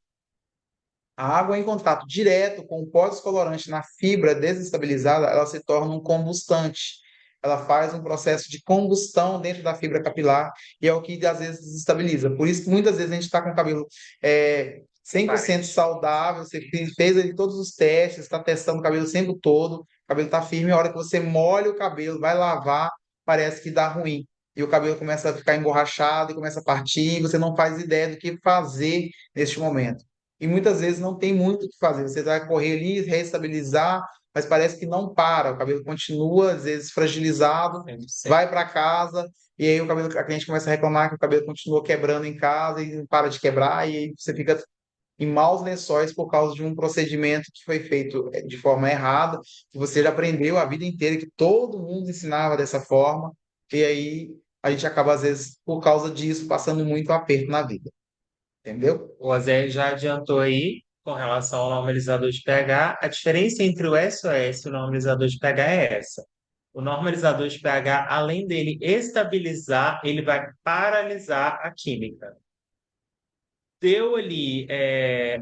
A água em contato direto com o pó descolorante na fibra desestabilizada, ela se torna um combustante. Ela faz um processo de combustão dentro da fibra capilar e é o que às vezes desestabiliza. Por isso que muitas vezes a gente está com o cabelo 100% saudável, você fez ali todos os testes, está testando o cabelo o tempo todo, o cabelo está firme, a hora que você molha o cabelo, vai lavar, parece que dá ruim. E o cabelo começa a ficar emborrachado e começa a partir, e você não faz ideia do que fazer neste momento. E muitas vezes não tem muito o que fazer. Você vai correr ali, reestabilizar, mas parece que não para. O cabelo continua, às vezes, fragilizado, vai para casa, e aí a cliente começa a reclamar que o cabelo continua quebrando em casa e não para de quebrar, e aí você fica em maus lençóis por causa de um procedimento que foi feito de forma errada, que você já aprendeu a vida inteira, que todo mundo ensinava dessa forma, e aí a gente acaba, às vezes, por causa disso, passando muito aperto na vida. Entendeu? O Zé já adiantou aí com relação ao normalizador de pH. A diferença entre o SOS e o normalizador de pH é essa. O normalizador de pH, além dele estabilizar, ele vai paralisar a química. Deu ali,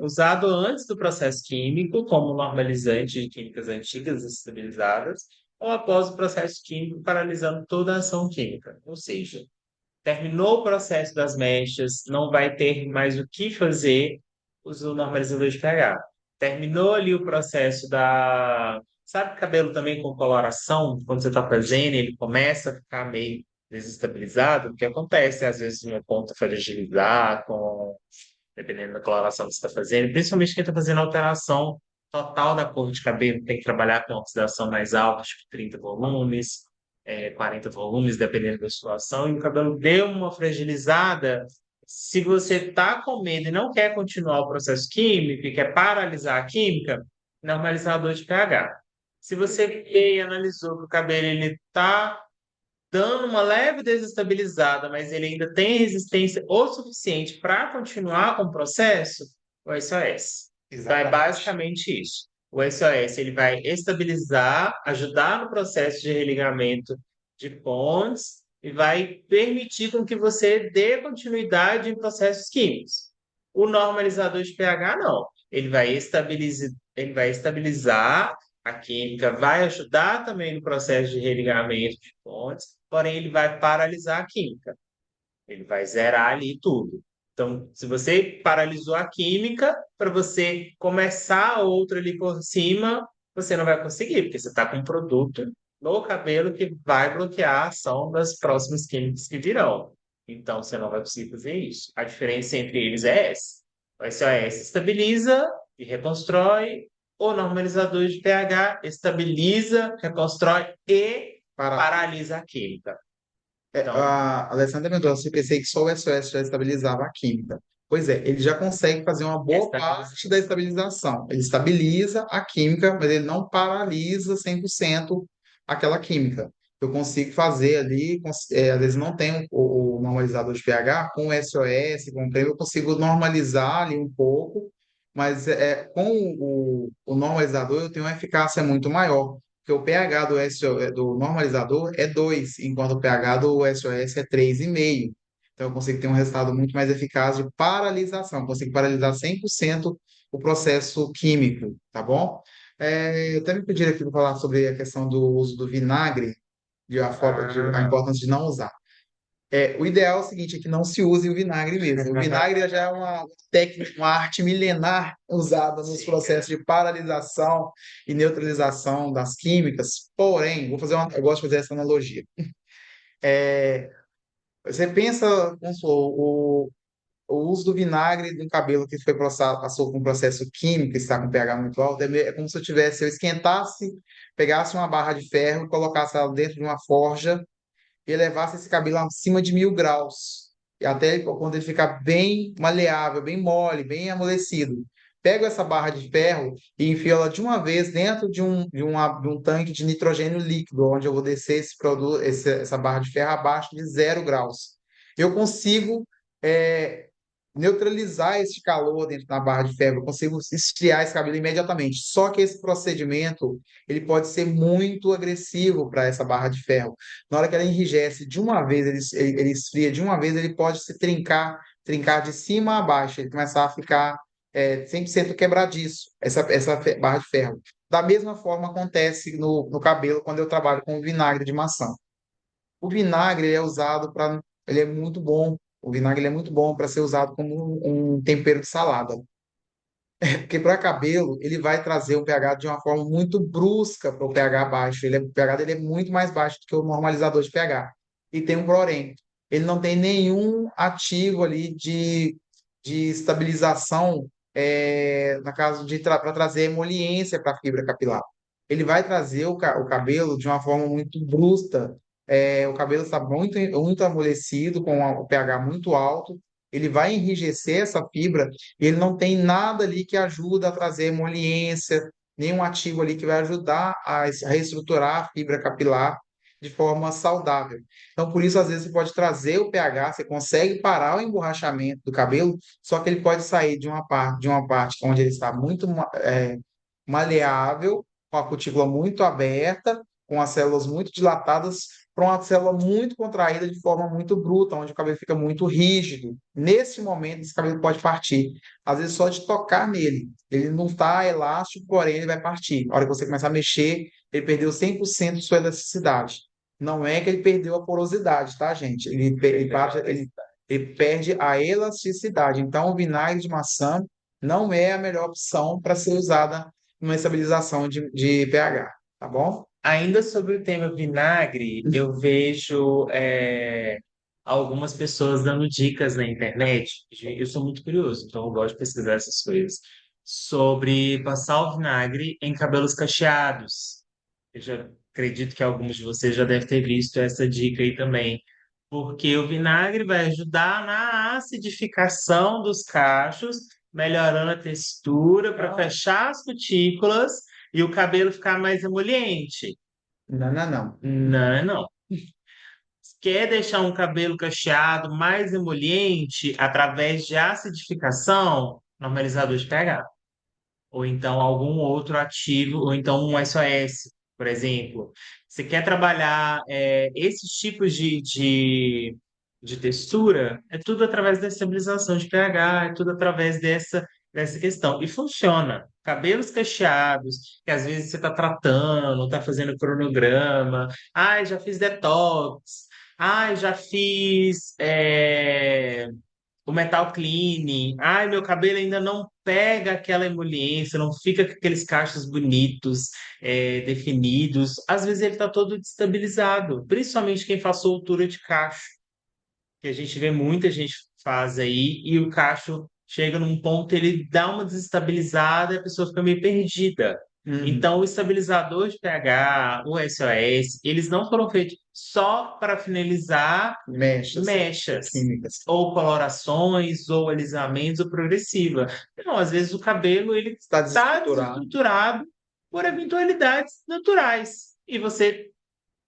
usado antes do processo químico, como normalizante de químicas antigas estabilizadas, ou após o processo químico, paralisando toda a ação química. Ou seja, terminou o processo das mechas, não vai ter mais o que fazer, usa o normalizador de pH. Terminou ali o processo da. Sabe cabelo também com coloração? Quando você está fazendo, ele começa a ficar meio desestabilizado, o que acontece às vezes uma ponta fragilizar, com dependendo da coloração que você está fazendo, principalmente quem está fazendo alteração total da cor de cabelo, tem que trabalhar com oxidação mais alta, tipo 30 volumes, 40 volumes, dependendo da situação, e o cabelo deu uma fragilizada. Se você está com medo e não quer continuar o processo químico e quer paralisar a química, normalizador de pH. Se você vê e analisou que o cabelo ele está dando uma leve desestabilizada, mas ele ainda tem resistência o suficiente para continuar com o processo, o SOS. Então, é Exatamente. basicamente isso. O SOS ele vai estabilizar, ajudar no processo de religamento de pontes e vai permitir com que você dê continuidade em processos químicos. O normalizador de pH, não. Ele vai estabilizar a química, vai ajudar também no processo de religamento de pontes, porém ele vai paralisar a química. Ele vai zerar ali tudo. Então, se você paralisou a química, para você começar outra ali por cima, você não vai conseguir, porque você está com um produto no cabelo que vai bloquear a ação das próximas químicas que virão. Então, você não vai conseguir fazer isso. A diferença entre eles é essa. O SOS estabiliza e reconstrói. O normalizador de pH estabiliza, reconstrói e Para, paralisa a química. Então, a Alessandra Mendonça, eu pensei que só o SOS já estabilizava a química. Pois é, ele já consegue fazer uma boa estabiliza. parte da estabilização. Ele estabiliza a química, mas ele não paralisa 100% aquela química. Eu consigo fazer ali, às vezes não tem o normalizador de pH, com o SOS, com o creme, eu consigo normalizar ali um pouco, mas com o normalizador eu tenho uma eficácia muito maior. Porque o pH do normalizador é 2 enquanto o pH do SOS é 3,5. Então, eu consigo ter um resultado muito mais eficaz de paralisação. Eu consigo paralisar 100% o processo químico, tá bom? Até me pediram aqui para falar sobre a questão do uso do vinagre, a Ah, importância de não usar. O ideal é o seguinte, é que não se use o vinagre mesmo. O vinagre já é uma técnica, uma arte milenar usada nos sim, processos de paralisação e neutralização das químicas. Porém, eu gosto de fazer essa analogia. Você pensa, vamos supor, o uso do vinagre no cabelo que passou por um processo químico, está com pH muito alto, é como se eu esquentasse, pegasse uma barra de ferro e colocasse ela dentro de uma forja e levasse esse cabelo acima de 1.000 graus. E quando ele ficar bem maleável, bem mole, bem amolecido. Pego essa barra de ferro e enfio ela de uma vez dentro de um tanque de nitrogênio líquido, onde eu vou descer essa barra de ferro abaixo de 0 graus. Eu consigo é, neutralizar esse calor dentro da barra de ferro, eu consigo esfriar esse cabelo imediatamente. Só que esse procedimento ele pode ser muito agressivo para essa barra de ferro. Na hora que ela enrijece de uma vez, ele esfria de uma vez, ele pode se trincar de cima a baixo, ele começar a ficar 100% quebradiço, essa barra de ferro. Da mesma forma acontece no cabelo quando eu trabalho com vinagre de maçã. O vinagre ele é usado para. Ele é muito bom. O vinagre ele é muito bom para ser usado como um tempero de salada. Porque para cabelo, ele vai trazer o pH de uma forma muito brusca para o pH baixo. O pH dele é muito mais baixo do que o normalizador de pH. E tem um porém. Ele não tem nenhum ativo ali de estabilização, na caso de para trazer emoliência para a fibra capilar. Ele vai trazer o cabelo de uma forma muito brusca. O cabelo está muito, muito amolecido, com o pH muito alto. Ele vai enrijecer essa fibra e ele não tem nada ali que ajuda a trazer emoliência, nenhum ativo ali que vai ajudar a reestruturar a fibra capilar de forma saudável. Então, por isso, às vezes, você pode trazer o pH, você consegue parar o emborrachamento do cabelo, só que ele pode sair de uma parte onde ele está muito maleável, com a cutícula muito aberta, com as células muito dilatadas, para uma célula muito contraída de forma muito bruta, onde o cabelo fica muito rígido. Nesse momento, esse cabelo pode partir. Às vezes, só de tocar nele. Ele não está elástico, porém, ele vai partir. Na hora que você começar a mexer, ele perdeu 100% de sua elasticidade. Não é que ele perdeu a porosidade, tá, gente? Ele perde a elasticidade. Então, o vinagre de maçã não é a melhor opção para ser usada numa estabilização de pH, tá bom? ainda sobre o tema vinagre, eu vejo algumas pessoas dando dicas na internet. Eu sou muito curioso, então eu gosto de pesquisar essas coisas. Sobre passar o vinagre em cabelos cacheados. Eu já acredito que alguns de vocês já devem ter visto essa dica aí também. Porque o vinagre vai ajudar na acidificação dos cachos, melhorando a textura para fechar as cutículas e o cabelo ficar mais emoliente. Não, não, não. Não, não. Quer deixar um cabelo cacheado mais emoliente através de acidificação? Normalizador de pH. Ou então algum outro ativo, ou então um SOS, por exemplo. Você quer trabalhar esses tipos de textura, é tudo através da estabilização de pH, é tudo através dessa questão. E funciona. Cabelos cacheados, que às vezes você está tratando, está fazendo cronograma, ai, já fiz detox, ai, já fiz o metal cleaning. Ai, meu cabelo ainda não pega aquela emoliência, não fica com aqueles cachos bonitos, definidos. Às vezes ele está todo destabilizado, principalmente quem faz soltura de cacho, que a gente vê muita gente faz aí, e o cacho chega num ponto, ele dá uma desestabilizada e a pessoa fica meio perdida. Uhum. Então, o estabilizador de pH, o SOS, eles não foram feitos só para finalizar Mechas mechas, químicas. ou colorações, ou alisamentos, ou progressiva. Não, às vezes o cabelo ele Está está desestruturado. desestruturado por eventualidades naturais. E você,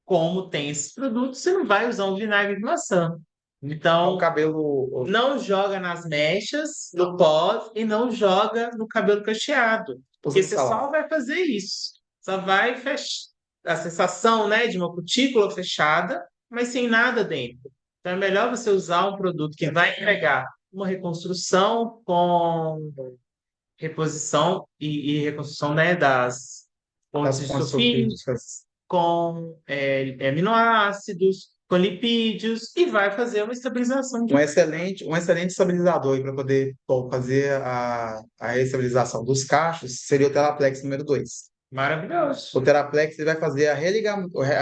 como tem esses produtos, você não vai usar um vinagre de maçã. É um Então, cabelo não joga nas mechas, no pós, e não joga no cabelo cacheado. Porque usando você salada. só vai fazer isso. Só vai fechar a sensação, né, de uma cutícula fechada, mas sem nada dentro. Então é melhor você usar um produto que vai entregar uma reconstrução com reposição e reconstrução, né, das Das pontes de fontes sulfite, sulfídicas. com aminoácidos, com lipídios, e vai fazer uma estabilização de Um excelente estabilizador para poder fazer a estabilização dos cachos seria o Teraplex número 2. O maravilhoso. Teraplex ele vai fazer a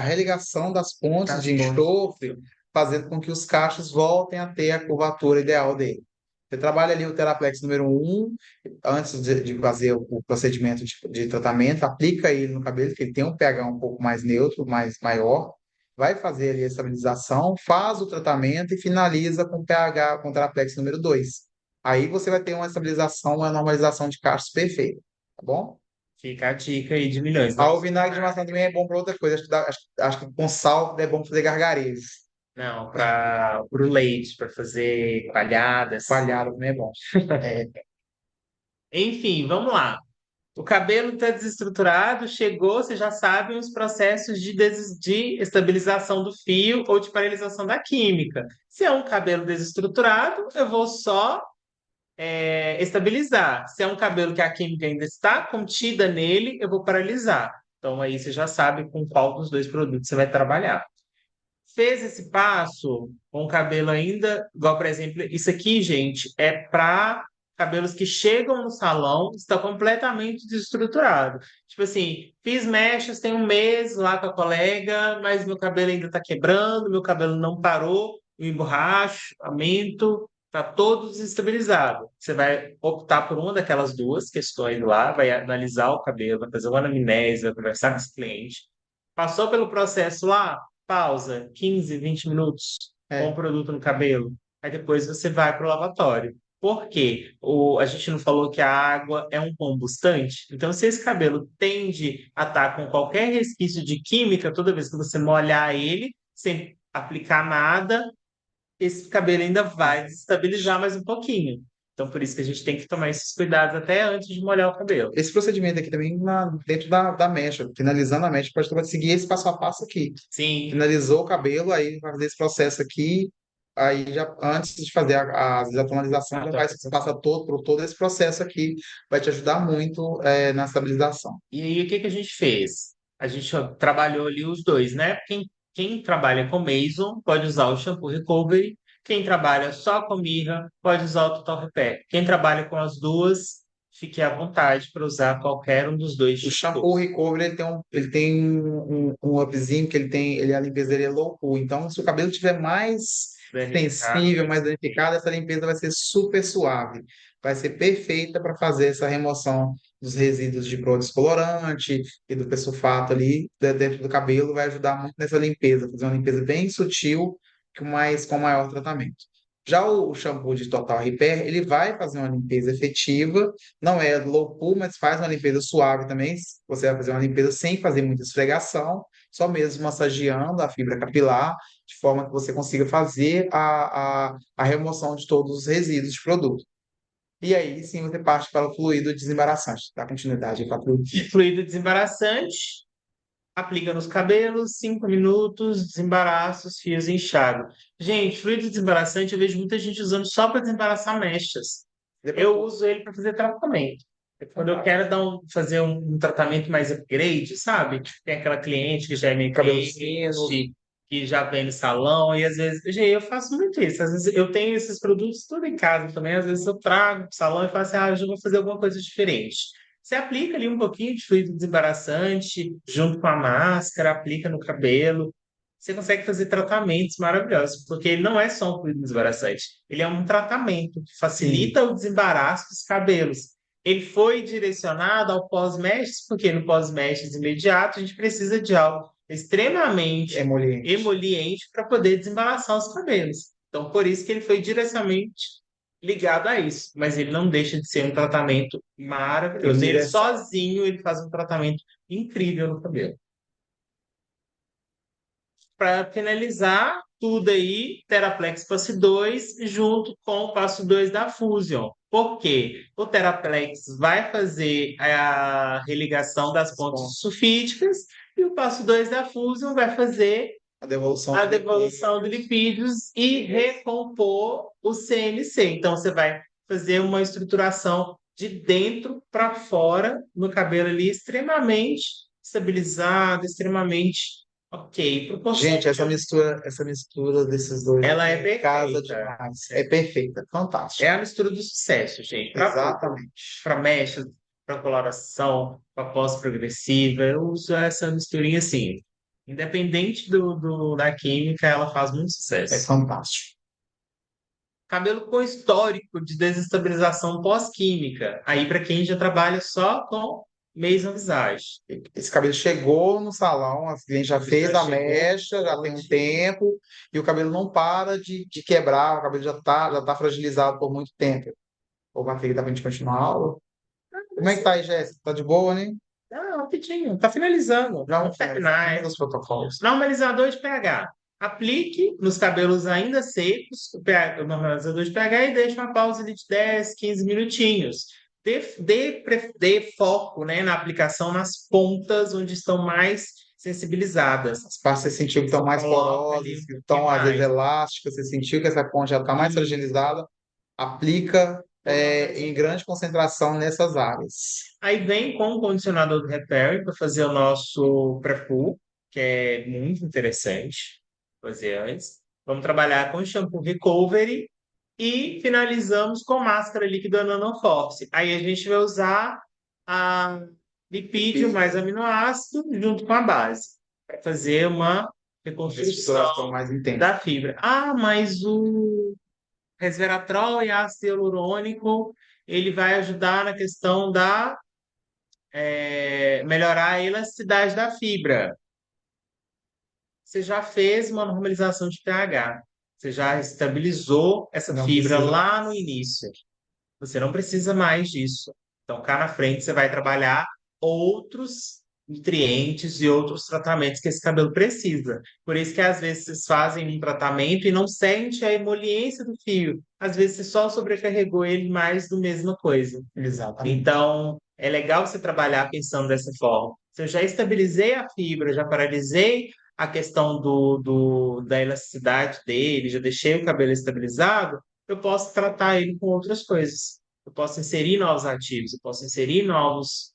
religação das pontes Das de pontes. enxofre, fazendo com que os cachos voltem a ter a curvatura ideal dele. Você trabalha ali o Teraplex número um antes de fazer o procedimento de tratamento, aplica ele no cabelo, que ele tem um pH um pouco mais neutro, mais maior, vai fazer ali a estabilização, faz o tratamento e finaliza com pH, com o Teraplex número 2. Aí você vai ter uma estabilização, uma normalização de cachos perfeita, tá bom? Fica a dica aí de milhões. Não, Ah, o vinagre de maçã também é bom para outra coisa. Acho que com sal é bom fazer gargarejo. não, para o leite, para fazer coalhadas. Coalhada também é bom. É, Enfim, vamos lá. O cabelo está desestruturado, chegou, você já sabe os processos de estabilização do fio ou de paralisação da química. Se é um cabelo desestruturado, eu vou só estabilizar. Se é um cabelo que a química ainda está contida nele, eu vou paralisar. Então aí você já sabe com qual dos dois produtos você vai trabalhar. Fez esse passo com o cabelo ainda, igual, por exemplo, isso aqui, gente, é para cabelos que chegam no salão, está completamente desestruturado. Tipo assim, fiz mechas, tem um mês lá com a colega, mas meu cabelo ainda está quebrando, meu cabelo não parou, o emborrachamento está todo desestabilizado. Você vai optar por uma daquelas duas questões lá, vai analisar o cabelo, vai fazer uma anamnese, vai conversar com esse cliente. Passou pelo processo lá, pausa, 15, 20 minutos com o é. produto no cabelo. Aí depois você vai para o lavatório. Por quê? A gente não falou que a água é um combustante? Então, se esse cabelo tende a estar com qualquer resquício de química, toda vez que você molhar ele, sem aplicar nada, esse cabelo ainda vai desestabilizar mais um pouquinho. Então, por isso que a gente tem que tomar esses cuidados até antes de molhar o cabelo. Esse procedimento aqui também dentro da mecha, finalizando a mecha, pode seguir esse passo a passo aqui. Sim, Finalizou o cabelo, aí vai fazer esse processo aqui, aí já antes de fazer a tonalização, já vai passar por todo esse processo aqui, vai te ajudar muito na estabilização. e aí, o que que a gente fez? A gente ó, trabalhou ali os dois, né? Quem trabalha com Mason pode usar o shampoo Recovery. Quem trabalha só com Mirra pode usar o Total Repair. Quem trabalha com as duas, fique à vontade para usar qualquer um dos dois O shampoo shampoos. recovery ele tem um upzinho que a limpeza dele é low cool. Então, se o cabelo tiver mais danificado. sensível, mais danificada, essa limpeza vai ser super suave. Vai ser perfeita para fazer essa remoção dos resíduos de produto descolorante e do persulfato ali dentro do cabelo. Vai ajudar muito nessa limpeza, fazer uma limpeza bem sutil, com maior tratamento. Já o shampoo de Total Repair, ele vai fazer uma limpeza efetiva, não é low pool, mas faz uma limpeza suave também. Você vai fazer uma limpeza sem fazer muita esfregação, só mesmo massageando a fibra capilar, de forma que você consiga fazer a remoção de todos os resíduos de produto. E aí sim você parte para o fluido desembaraçante. Dá continuidade para tudo. Fluido desembaraçante, aplica nos cabelos, 5 minutos, desembaraça os fios e enxágue. Gente, fluido desembaraçante eu vejo muita gente usando só para desembaraçar mechas. Eu uso ele para fazer tratamento. Quando eu quero fazer um tratamento mais upgrade, sabe? Tem aquela cliente que já é meio Cabelo cliente, que já vem no salão, e às vezes, gente, eu faço muito isso. Às vezes eu tenho esses produtos tudo em casa também, às vezes eu trago para o salão e falo assim, ah, hoje eu vou fazer alguma coisa diferente. Você aplica ali um pouquinho de fluido desembaraçante junto com a máscara, aplica no cabelo. Você consegue fazer tratamentos maravilhosos, porque ele não é só um fluido desembaraçante, ele é um tratamento que sim, facilita o desembaraço dos cabelos. Ele foi direcionado ao pós-mestres, porque no pós-mestres imediato a gente precisa de algo extremamente emoliente. emoliente para poder desembaraçar os cabelos. Então, por isso que ele foi diretamente ligado a isso, mas ele não deixa de ser um tratamento maravilhoso. Ele Universal. sozinho ele faz um tratamento incrível no cabelo. Para finalizar tudo aí, Theraplex Passo 2 junto com o passo 2 da Fusion. Por quê? O Theraplex vai fazer a religação das pontes sulfídicas e o passo 2 da Fusion vai fazer A devolução a de devolução de lipídios e recompor o CNC. Então, você vai fazer uma estruturação de dentro para fora no cabelo ali, extremamente estabilizado, extremamente ok. Gente, essa mistura desses dois Ela é casa perfeita. demais. É perfeita, É fantástica. a mistura do sucesso, gente. Exatamente. Para mecha, para coloração, para pós-progressiva, eu uso essa misturinha assim. Independente da química, ela faz muito É sucesso. fantástico. Cabelo com histórico de desestabilização pós-química. Aí, para quem já trabalha só com Maison Visage. Esse cabelo chegou no salão, a cliente já fez Já a chegou mecha, já tem um tempo, e o cabelo não para de quebrar, o cabelo já tá fragilizado por muito tempo. Ô, Matheus, dá pra gente continuar a aula? Como é que tá aí, Jéssica? Tá de boa, né? Ah, rapidinho, tá finalizando. Já Vamos vamos finalizar. terminar. Manda os protocolos. Normalizador de pH. Aplique nos cabelos ainda secos o normalizador de pH e deixe uma pausa de 10, 15 minutinhos. Dê foco, né, na aplicação nas pontas onde estão mais sensibilizadas. As partes você sentiu que estão mais Coloca ali porosas, um que pouquinho estão às vezes mais. elásticas, você sentiu que essa ponte já está mais E fragilizada, aplica em grande concentração nessas áreas. aí vem com o condicionador do Repair para fazer o nosso pré-poo, que é muito interessante fazer antes. Vamos trabalhar com shampoo recovery e finalizamos com máscara líquida nanoforce. Aí a gente vai usar a lipídio mais aminoácido junto com a base para fazer uma Reestruturação reconstrução mais intensa. da fibra. Ah, mas o resveratrol e ácido hialurônico ele vai ajudar na questão da melhorar a elasticidade da fibra. Você já fez uma normalização de pH. Você já estabilizou essa Não fibra precisa. lá no início. Você não precisa mais disso. Então, cá na frente, você vai trabalhar outros nutrientes e outros tratamentos que esse cabelo precisa. Por isso que às vezes vocês fazem um tratamento e não sente a emoliência do fio. Às vezes você só sobrecarregou ele mais do mesma coisa. Exatamente. Então, é legal você trabalhar pensando dessa forma. Se eu já estabilizei a fibra, já paralisei a questão da elasticidade dele, já deixei o cabelo estabilizado, eu posso tratar ele com outras coisas. Eu posso inserir novos ativos, eu posso inserir novos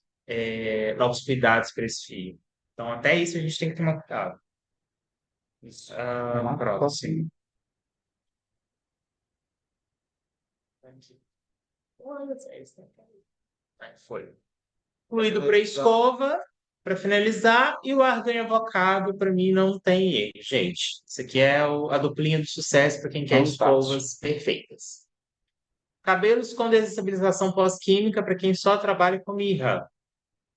cuidados para esse fio. Então, até isso a gente tem que tomar cuidado. Próximo. Foi. Fluido para escova, para finalizar, e o argan e avocado, para mim, não tem erro, gente. Isso aqui é a duplinha do sucesso para quem quer Fantástico. escovas perfeitas. Cabelos com desestabilização pós-química para quem só trabalha com mirra.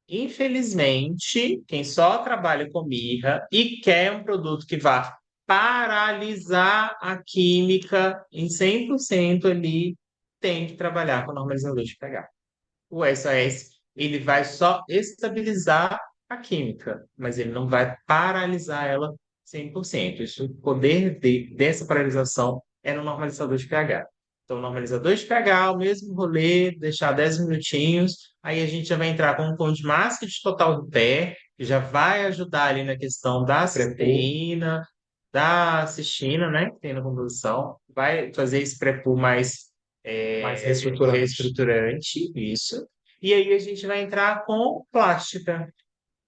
Infelizmente, quem só trabalha com mirra e quer um produto que vá paralisar a química em 100% ali, tem que trabalhar com normalizador de pH. O SOS, ele vai só estabilizar a química, mas ele não vai paralisar ela 100%. Isso, o poder dessa paralisação é no normalizador de pH. Então, normalizador de pH, o mesmo rolê, deixar 10 minutinhos, aí a gente já vai entrar com um tom de máscara de total repair, que já vai ajudar ali na questão da Prepô, cisteína, da cistina, né, que tem na composição, vai fazer esse prepô mais reestruturante. reestruturante, isso. E aí a gente vai entrar com plástica,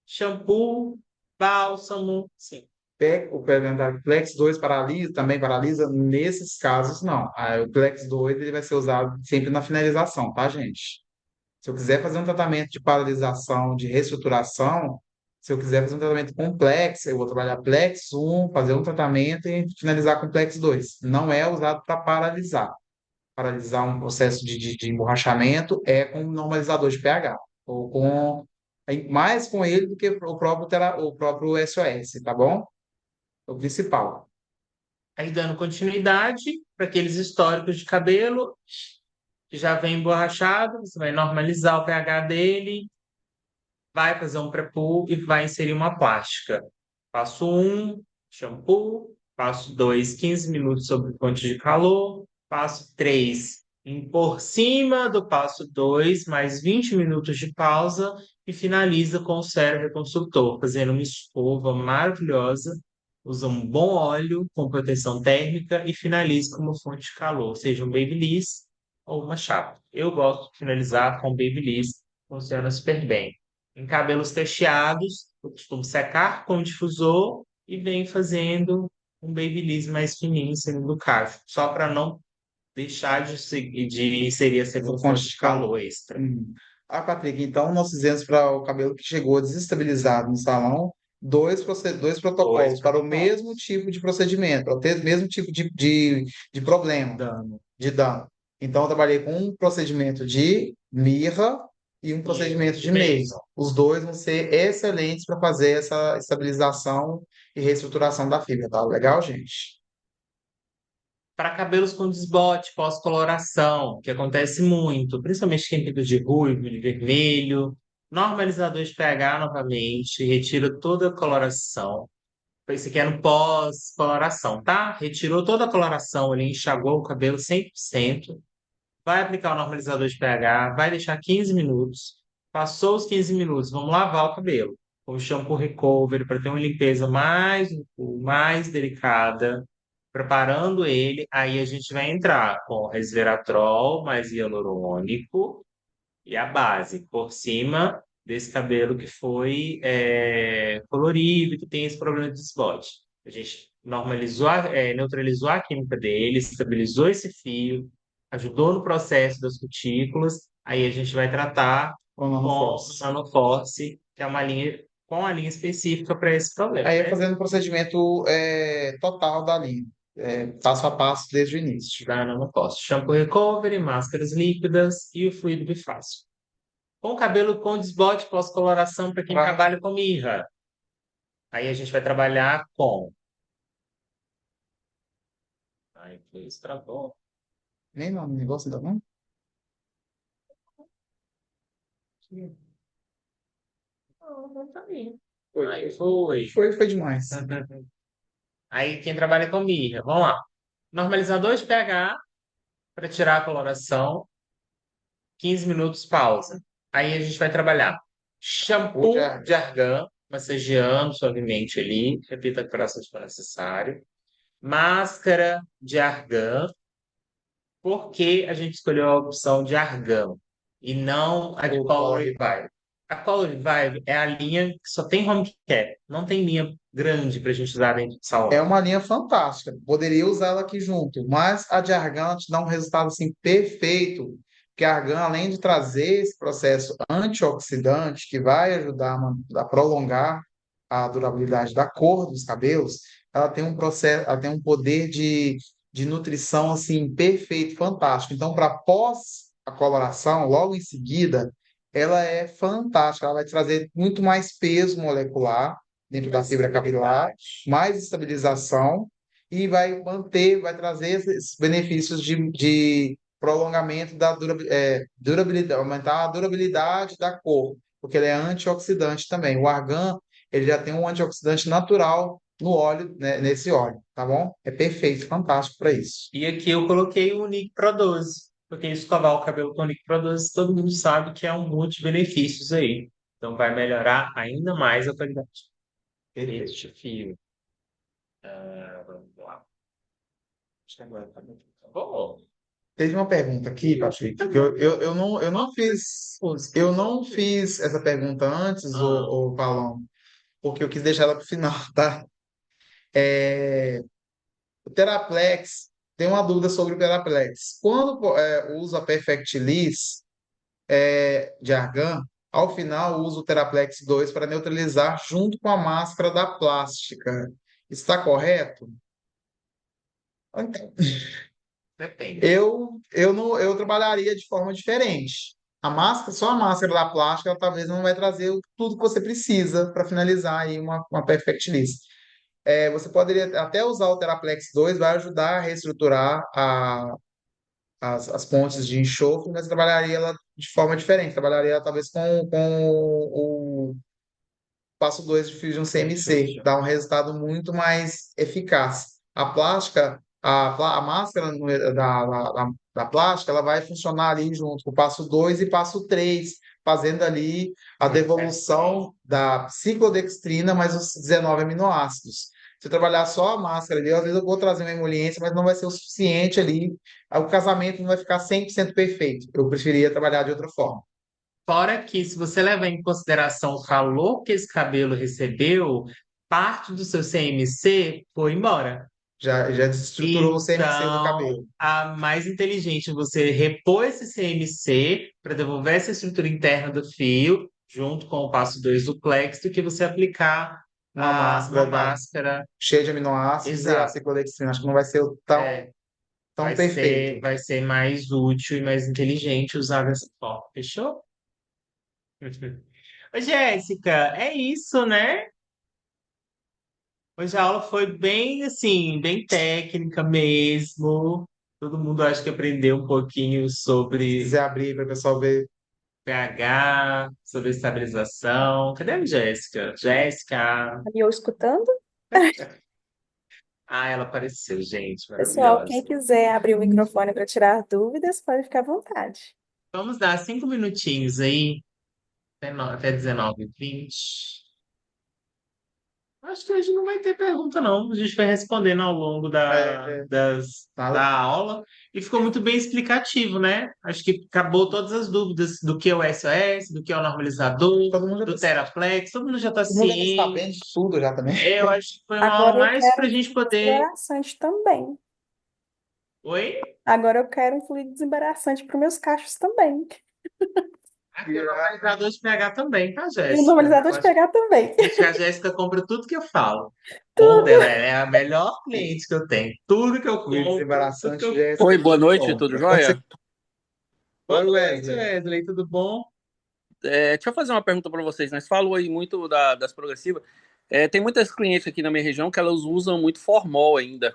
shampoo, bálsamo, sim. O Plex 2 paralisa, também paralisa, nesses casos não. Aí, o Plex 2 ele vai ser usado sempre na finalização, tá, gente? Se eu quiser fazer um tratamento de paralisação, de reestruturação, se eu quiser fazer um tratamento com Plex, eu vou trabalhar Plex 1, fazer um tratamento e finalizar com Plex 2. Não é usado para paralisar. Paralisar um processo de emborrachamento é com um normalizador de pH, ou com mais com ele do que o próprio SOS, tá bom? É o principal. Aí dando continuidade para aqueles históricos de cabelo que já vem emborrachado, você vai normalizar o pH dele, vai fazer um pré-poo e vai inserir uma plástica. Passo um, shampoo. Passo 2, 15 minutos sob fonte de calor. Passo 3, por cima do passo 2, mais 20 minutos de pausa e finaliza com o sérum reconstrutor, fazendo uma escova maravilhosa. Usa um bom óleo com proteção térmica e finaliza com uma fonte de calor, seja um Babyliss ou uma chapa. Eu gosto de finalizar com Babyliss, funciona super bem. Em cabelos cacheados, eu costumo secar com o difusor e venho fazendo um babyliss mais fininho, segundo caso, só para não deixar de inserir essa Essa fonte fonte de de calor. calor extra. Patrick, então nós fizemos para o cabelo que chegou desestabilizado no salão dois Dois protocolos para o mesmo protocolos. tipo de procedimento, para ter o mesmo tipo de problema, Dano. de dano. Então, eu trabalhei com um procedimento de mirra e um E procedimento de de Mason. Mason. Os dois vão ser excelentes para fazer essa estabilização e reestruturação da fibra, tá? Legal, gente? Para cabelos com desbote, pós-coloração, que acontece muito, principalmente quem pinta de ruivo, de vermelho, normalizador de pH novamente, retira toda a coloração. Esse aqui é no pós-coloração, tá? Retirou toda a coloração ali, enxagou o cabelo 100%. Vai aplicar o normalizador de pH, vai deixar 15 minutos. Passou os 15 minutos, vamos lavar o cabelo com o shampoo recovery para ter uma limpeza mais delicada, preparando ele. Aí a gente vai entrar com resveratrol mais hialurônico e a base por cima desse cabelo que foi colorido, que tem esse problema de desbote. A gente normalizou, neutralizou a química dele, estabilizou esse fio, ajudou no processo das cutículas. Aí a gente vai tratar Ou com o nanoforce. Nanoforce, que é uma linha com a linha específica para esse problema, Aí é né? fazendo o procedimento total da linha, passo a passo desde o início. Da Nanoforce. Shampoo recovery, máscaras líquidas e o fluido bifásico. Com cabelo com desbote pós-coloração para quem Pra- trabalha com mirra. Aí a gente vai trabalhar com. Ai, que isso, travou. Nem no negócio ainda não? Não, não tá aí. Foi, Aí foi. foi demais. Aí quem trabalha com mirra, vamos lá. Normalizador de pH para tirar a coloração, 15 minutos pausa. Aí a gente vai trabalhar Ou shampoo já de argan, massageando suavemente ali, repita a operação se for necessário. Máscara de argan. Por que a gente escolheu a opção de argan e não a de o Color Color Revive? Revive. A Color Revive é a linha que só tem home care, não tem linha grande para a gente usar dentro de É salão. uma linha fantástica. Poderia usá-la aqui junto, mas a de Argan te dá um resultado assim perfeito Porque a argan, além de trazer esse processo antioxidante, que vai ajudar a prolongar a durabilidade da cor dos cabelos, ela tem um processo, ela tem um poder de nutrição assim perfeito, fantástico. Então, para pós a coloração, logo em seguida, ela é fantástica. Ela vai trazer muito mais peso molecular dentro da fibra capilar, mais estabilização e vai manter, vai trazer esses benefícios de prolongamento da durabilidade, aumentar a durabilidade da cor, porque ele é antioxidante também. O argan, ele já tem um antioxidante natural no óleo, né, nesse óleo, tá bom? É perfeito, fantástico para isso. E aqui eu coloquei o Nick Pro 12, porque escovar o cabelo com o Nick Pro 12, todo mundo sabe que é um monte de benefícios aí. Então vai melhorar ainda mais a qualidade deste fio. Vamos lá. Acho que agora tá bom. Tá bom. Teve uma pergunta aqui, Patrick, que eu não fiz essa pergunta antes, Ah, ô Paulão, porque eu quis deixar ela para o final, tá? O Teraplex, tem uma dúvida sobre o Teraplex. Quando uso a Perfect Liss de argan, ao final uso o Teraplex 2 para neutralizar junto com a máscara da plástica. Está correto? Então, depende. eu trabalharia de forma diferente. A máscara, só a máscara da plástica, ela talvez não vai trazer tudo que você precisa para finalizar aí uma Perfect Liss. Você poderia até usar o Teraplex 2, vai ajudar a reestruturar as pontes de enxofre, mas trabalharia ela de forma diferente. Trabalharia ela, talvez com o passo 2 de Fusion CMC, dá um resultado muito mais eficaz. A plástica, a máscara da plástica, ela vai funcionar ali junto com o passo 2 e passo 3, fazendo ali a devolução da ciclodextrina mais os 19 aminoácidos. Se eu trabalhar só a máscara ali, às vezes eu vou trazer uma emoliência, mas não vai ser o suficiente ali. O casamento não vai ficar 100% perfeito. Eu preferia trabalhar de outra forma. Fora que, se você levar em consideração o calor que esse cabelo recebeu, parte do seu CMC foi embora. Já desestruturou o CMC do Então, cabelo. a mais inteligente é você repor esse CMC para devolver essa estrutura interna do fio, junto com o passo 2 do Plex, do que você aplicar Uma uma máscara máscara. cheia de aminoácidos e a Exato. ciclodextrina. Acho que não vai ser É, tão perfeito. vai ser mais útil e mais inteligente usar dessa forma. Fechou? Ô, Jéssica, é isso, né? Hoje a aula foi bem assim, bem técnica mesmo. Todo mundo acho que aprendeu um pouquinho Se sobre quiser abrir para o pessoal ver. pH, sobre estabilização. Cadê a Jéssica? Jéssica! E eu escutando. Ah, ela apareceu, gente, Pessoal, quem maravilhosa. quiser abrir o microfone para tirar dúvidas, pode ficar à vontade. Vamos dar 5 minutinhos aí, até 19h20. Acho que hoje não vai ter pergunta, não. A gente vai respondendo ao longo É, da fala. aula e ficou muito bem explicativo, né? Acho que acabou todas as dúvidas do que é o SOS, do que é o normalizador, do Theraplex, todo mundo já está Todo mundo já está sabendo ciente. de tudo já também. Eu acho que foi uma aula Agora eu mais para quero a um gente fluido poder. desembaraçante também. Oi? Agora eu quero um fluido desembaraçante para os meus cachos também. Aqui é o normalizador de pH também, tá, E o Jéssica? normalizador de pegar também. Acho que a Jéssica compra tudo que eu falo. Conta, Tudo. ela é a melhor cliente que eu tenho. Tudo que eu Fluido compro, tudo que desembaraçante, eu Jéssica, Oi, boa tudo noite, tudo compra. jóia? Boa Oi, noite, Wesley. Wesley, tudo bom? Deixa eu fazer uma pergunta para vocês. Nós falou aí muito das progressivas. Tem muitas clientes aqui na minha região que elas usam muito formol ainda.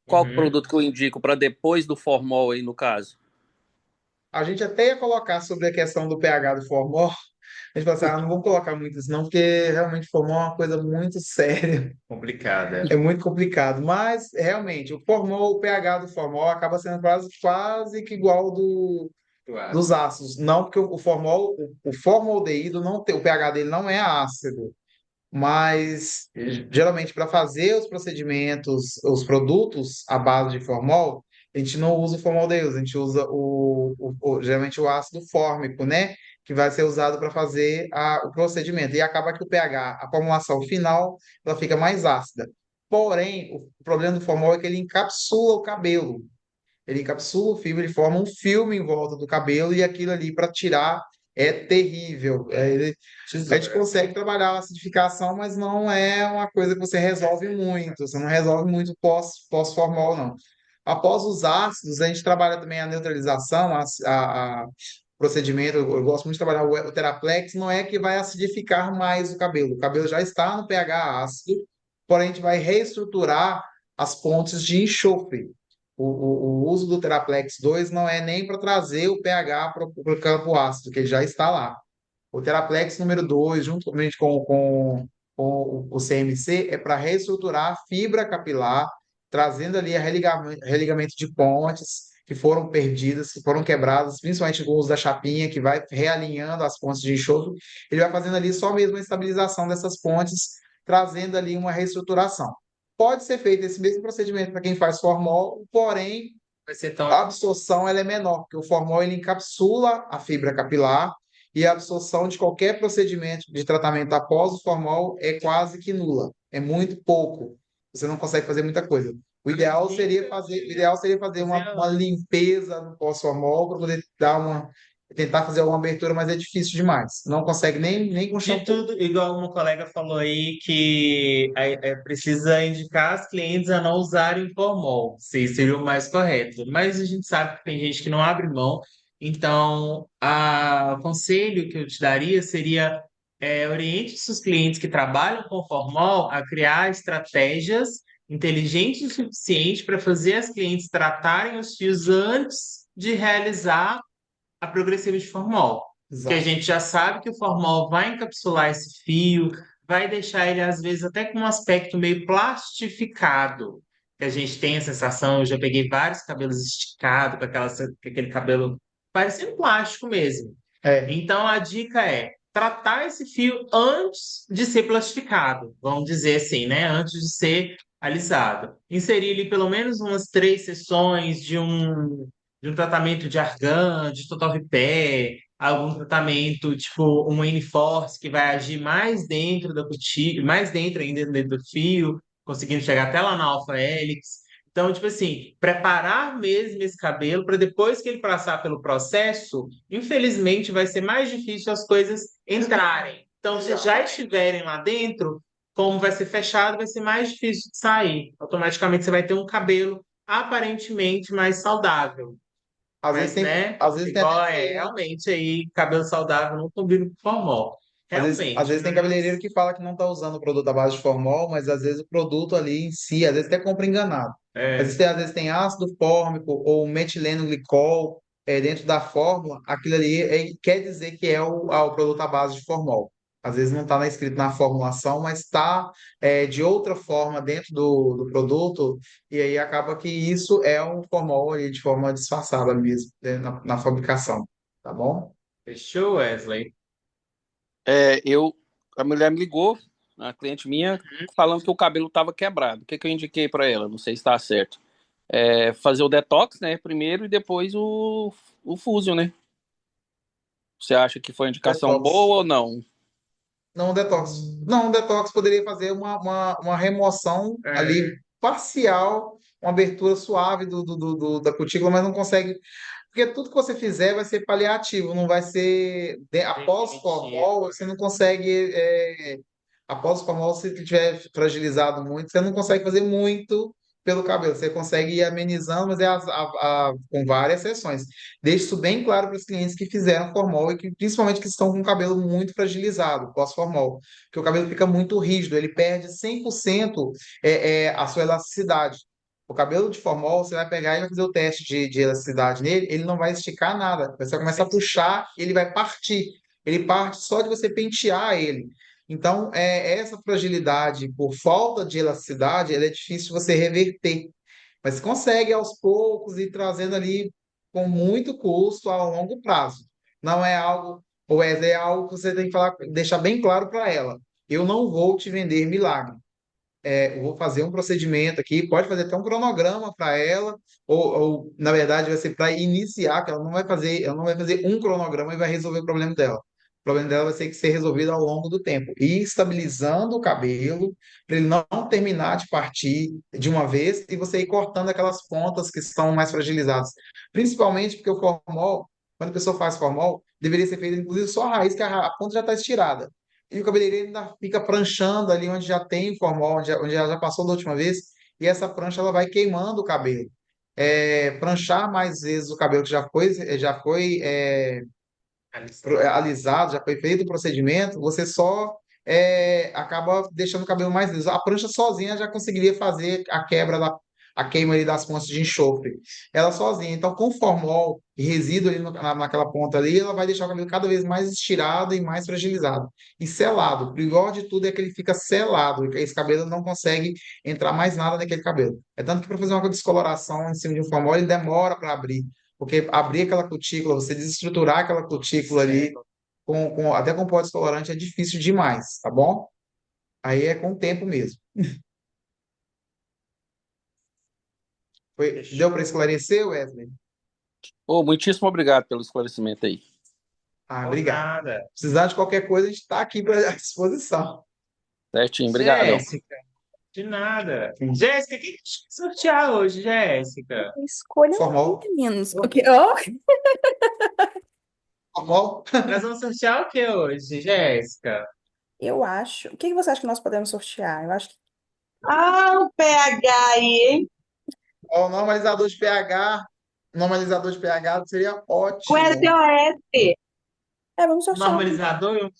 Qual o Uhum. produto que eu indico para depois do formol aí, no caso? A gente até ia colocar sobre a questão do pH do formol. A gente falou assim, não vou colocar muito isso não, porque realmente formol é uma coisa muito séria. Complicada. É muito complicado. Mas, realmente, o pH do formol acaba sendo quase que igual ao dos Claro. ácidos. Não, porque o formol, o formaldeído, não tem, o pH dele não é ácido. Mas geralmente para fazer os procedimentos, os produtos à base de formol, a gente não usa o formaldeído, a gente usa geralmente o ácido fórmico, né? Que vai ser usado para fazer o procedimento. E acaba que o pH, a formulação final, ela fica mais ácida. Porém, o problema do formol é que ele encapsula o cabelo. Ele encapsula o fio, ele forma um filme em volta do cabelo e aquilo ali para tirar é terrível. A gente consegue trabalhar a acidificação, mas não é uma coisa que você resolve muito. Você não resolve muito pós-formol, não. Após os ácidos, a gente trabalha também a neutralização, a procedimento. Eu gosto muito de trabalhar o Theraplex, não é que vai acidificar mais o cabelo. O cabelo já está no pH ácido, porém a gente vai reestruturar as pontes de enxofre. O uso do Theraplex 2 não é nem para trazer o pH para o campo ácido, que ele já está lá. O Theraplex número 2, juntamente com o CMC, é para reestruturar a fibra capilar, trazendo ali a religamento de pontes que foram perdidas, que foram quebradas, principalmente com o uso da chapinha, que vai realinhando as pontes de enxofre. Ele vai fazendo ali só mesmo a estabilização dessas pontes, trazendo ali uma reestruturação. Pode ser feito esse mesmo procedimento para quem faz formol, porém Vai ser a tão. absorção ela é menor, porque o formol ele encapsula a fibra capilar e a absorção de qualquer procedimento de tratamento após o formol é quase que nula, é muito pouco. Você não consegue fazer muita coisa. O ideal seria fazer uma limpeza no pós-formol para poder tentar fazer alguma abertura, mas é difícil demais. Não consegue nem com De shampoo. tudo, igual uma colega falou aí, que precisa indicar as clientes a não usarem formol, se seria o mais correto. Mas a gente sabe que tem gente que não abre mão, então o conselho que eu te daria seria oriente seus clientes que trabalham com formol a criar estratégias inteligentes o suficiente para fazer as clientes tratarem os fios antes de realizar a progressiva de formol. Porque a Exato. gente já sabe que o formol vai encapsular esse fio, vai deixar ele, às vezes, até com um aspecto meio plastificado. Que a gente tem a sensação, eu já peguei vários cabelos esticados, com aquele cabelo parecendo plástico mesmo. É. Então, a dica é tratar esse fio antes de ser plastificado, vamos dizer assim, né? Antes de ser alisado. Inserir ali pelo menos umas 3 sessões de um tratamento de argan, de total repair, algum tratamento tipo um N-Force que vai agir mais dentro da cutícula, mais dentro ainda dentro do fio, conseguindo chegar até lá na alfa hélix. Então, tipo assim, preparar mesmo esse cabelo para depois que ele passar pelo processo, infelizmente vai ser mais difícil as coisas entrarem. Então, se já estiverem lá dentro, como vai ser fechado, vai ser mais difícil de sair. Automaticamente você vai ter um cabelo aparentemente mais saudável. Às vezes Mas, tem, né, às vezes tem até igual realmente aí, cabelo saudável não combina com formol. Às vezes Realmente, tem cabeleireiro que fala que não está usando o produto à base de formol, mas às vezes o produto ali em si, às vezes até compra enganado. é, Às vezes tem ácido fórmico ou metileno glicol dentro da fórmula, aquilo ali quer dizer que é o produto à base de formol. Às vezes não está escrito na formulação, mas está de outra forma dentro do produto, e aí acaba que isso é um formol ali de forma disfarçada mesmo, né, na fabricação. Tá bom? fechou, Wesley? A mulher me ligou, a cliente minha, falando que o cabelo estava quebrado. O que, que eu indiquei para ela? Não sei se está certo. Fazer o detox, né, primeiro e depois o Fusion, né? Você acha que foi uma indicação Detox. boa ou não? Não, detox. Não, detox poderia fazer uma remoção ali É, parcial, uma abertura suave da cutícula, mas não consegue. Porque tudo que você fizer vai ser paliativo, não vai ser. Após o formol, definitivo. você não consegue. Após o formol, se tiver fragilizado muito, você não consegue fazer muito pelo cabelo. Você consegue ir amenizando, mas com várias sessões. Deixe isso bem claro para os clientes que fizeram formol e que, principalmente que estão com o cabelo muito fragilizado, pós-formol, porque o cabelo fica muito rígido, ele perde 100% a sua elasticidade. O cabelo de formol, você vai pegar e vai fazer o teste de elasticidade nele, ele não vai esticar nada. Você vai começar a puxar, ele vai partir. Ele parte só de você pentear ele. Então, essa fragilidade por falta de elasticidade, ela é difícil você reverter. Mas consegue aos poucos ir trazendo ali com muito custo a longo prazo. Não é algo, ou é algo que você tem que falar, deixar bem claro para ela. Eu não vou te vender milagre. Eu vou fazer um procedimento aqui, pode fazer até um cronograma para ela, na verdade vai ser para iniciar, que ela não vai fazer um cronograma e vai resolver o problema dela. problema dela vai ter que ser resolvido ao longo do tempo. E estabilizando o cabelo, para ele não terminar de partir de uma vez e você ir cortando aquelas pontas que estão mais fragilizadas. Principalmente porque o formol, quando a pessoa faz formol, deveria ser feito inclusive só a raiz, que a ponta já está estirada. E o cabeleireiro ainda fica pranchando ali onde já tem o formol, onde ela já passou da última vez, e essa prancha ela vai queimando o cabelo. Pranchar mais vezes o cabelo que já foi alisado, já foi feito o procedimento, você só acaba deixando o cabelo mais liso. A prancha sozinha já conseguiria fazer a queima ali das pontas de enxofre. Ela sozinha. Então, com formol e resíduo ali naquela ponta ali, ela vai deixar o cabelo cada vez mais estirado e mais fragilizado. E selado. O pior de tudo é que ele fica selado, que esse cabelo não consegue entrar mais nada naquele cabelo. É tanto que para fazer uma descoloração em cima de um formol, ele demora para abrir. Porque abrir aquela cutícula, você desestruturar aquela cutícula ali, até com pó descolorante, é difícil demais, tá bom? Aí é com o tempo mesmo. Deu para esclarecer, Wesley? Ô, muitíssimo obrigado pelo esclarecimento aí. Ah, Por obrigado. nada. Precisar de qualquer coisa, a gente está aqui à disposição. Certinho, obrigadão. Jéssica, de nada. Jéssica, o que a gente vai sortear hoje, Jéssica? Escolha um, Formol? meninos. O quê? Oh, Formol? Nós vamos sortear o que hoje, Jéssica? eu acho. O que que você acha que nós podemos sortear? Eu acho que. Ah, o PH aí, hein? Ó, o normalizador de pH. Normalizador de pH seria Com ótimo. SOS. Vamos sortear Normalizador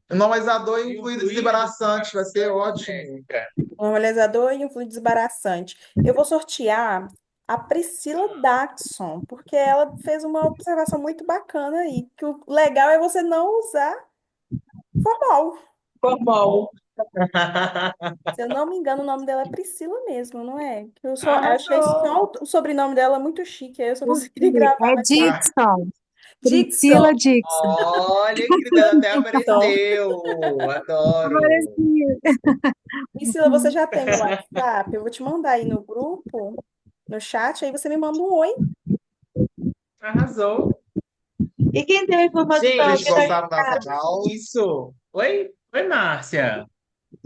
Normalizador e e um um fluido fluido desembaraçante, vai ser ótimo. Jéssica. um normalizador e um fluido desembaraçante. Eu vou sortear a Priscila Daxon, porque ela fez uma observação muito bacana aí, que o legal é você não usar formal. Formol. Se eu não me engano, o nome dela é Priscila mesmo, não é? Eu achei Arrasou. só o sobrenome dela muito chique, aí eu só consegui gravar É na cabeça. Dixon. Dixon. Priscila Dixon. Olha, querida, até Dixon. apareceu. Adoro. Aparecia. Priscila, você já tem meu WhatsApp? Eu vou te mandar aí no grupo, no chat, aí você me manda um oi. Arrasou. E quem tem a informação? Gente, Vocês gostaram da nossa aula? isso. Oi, Márcia.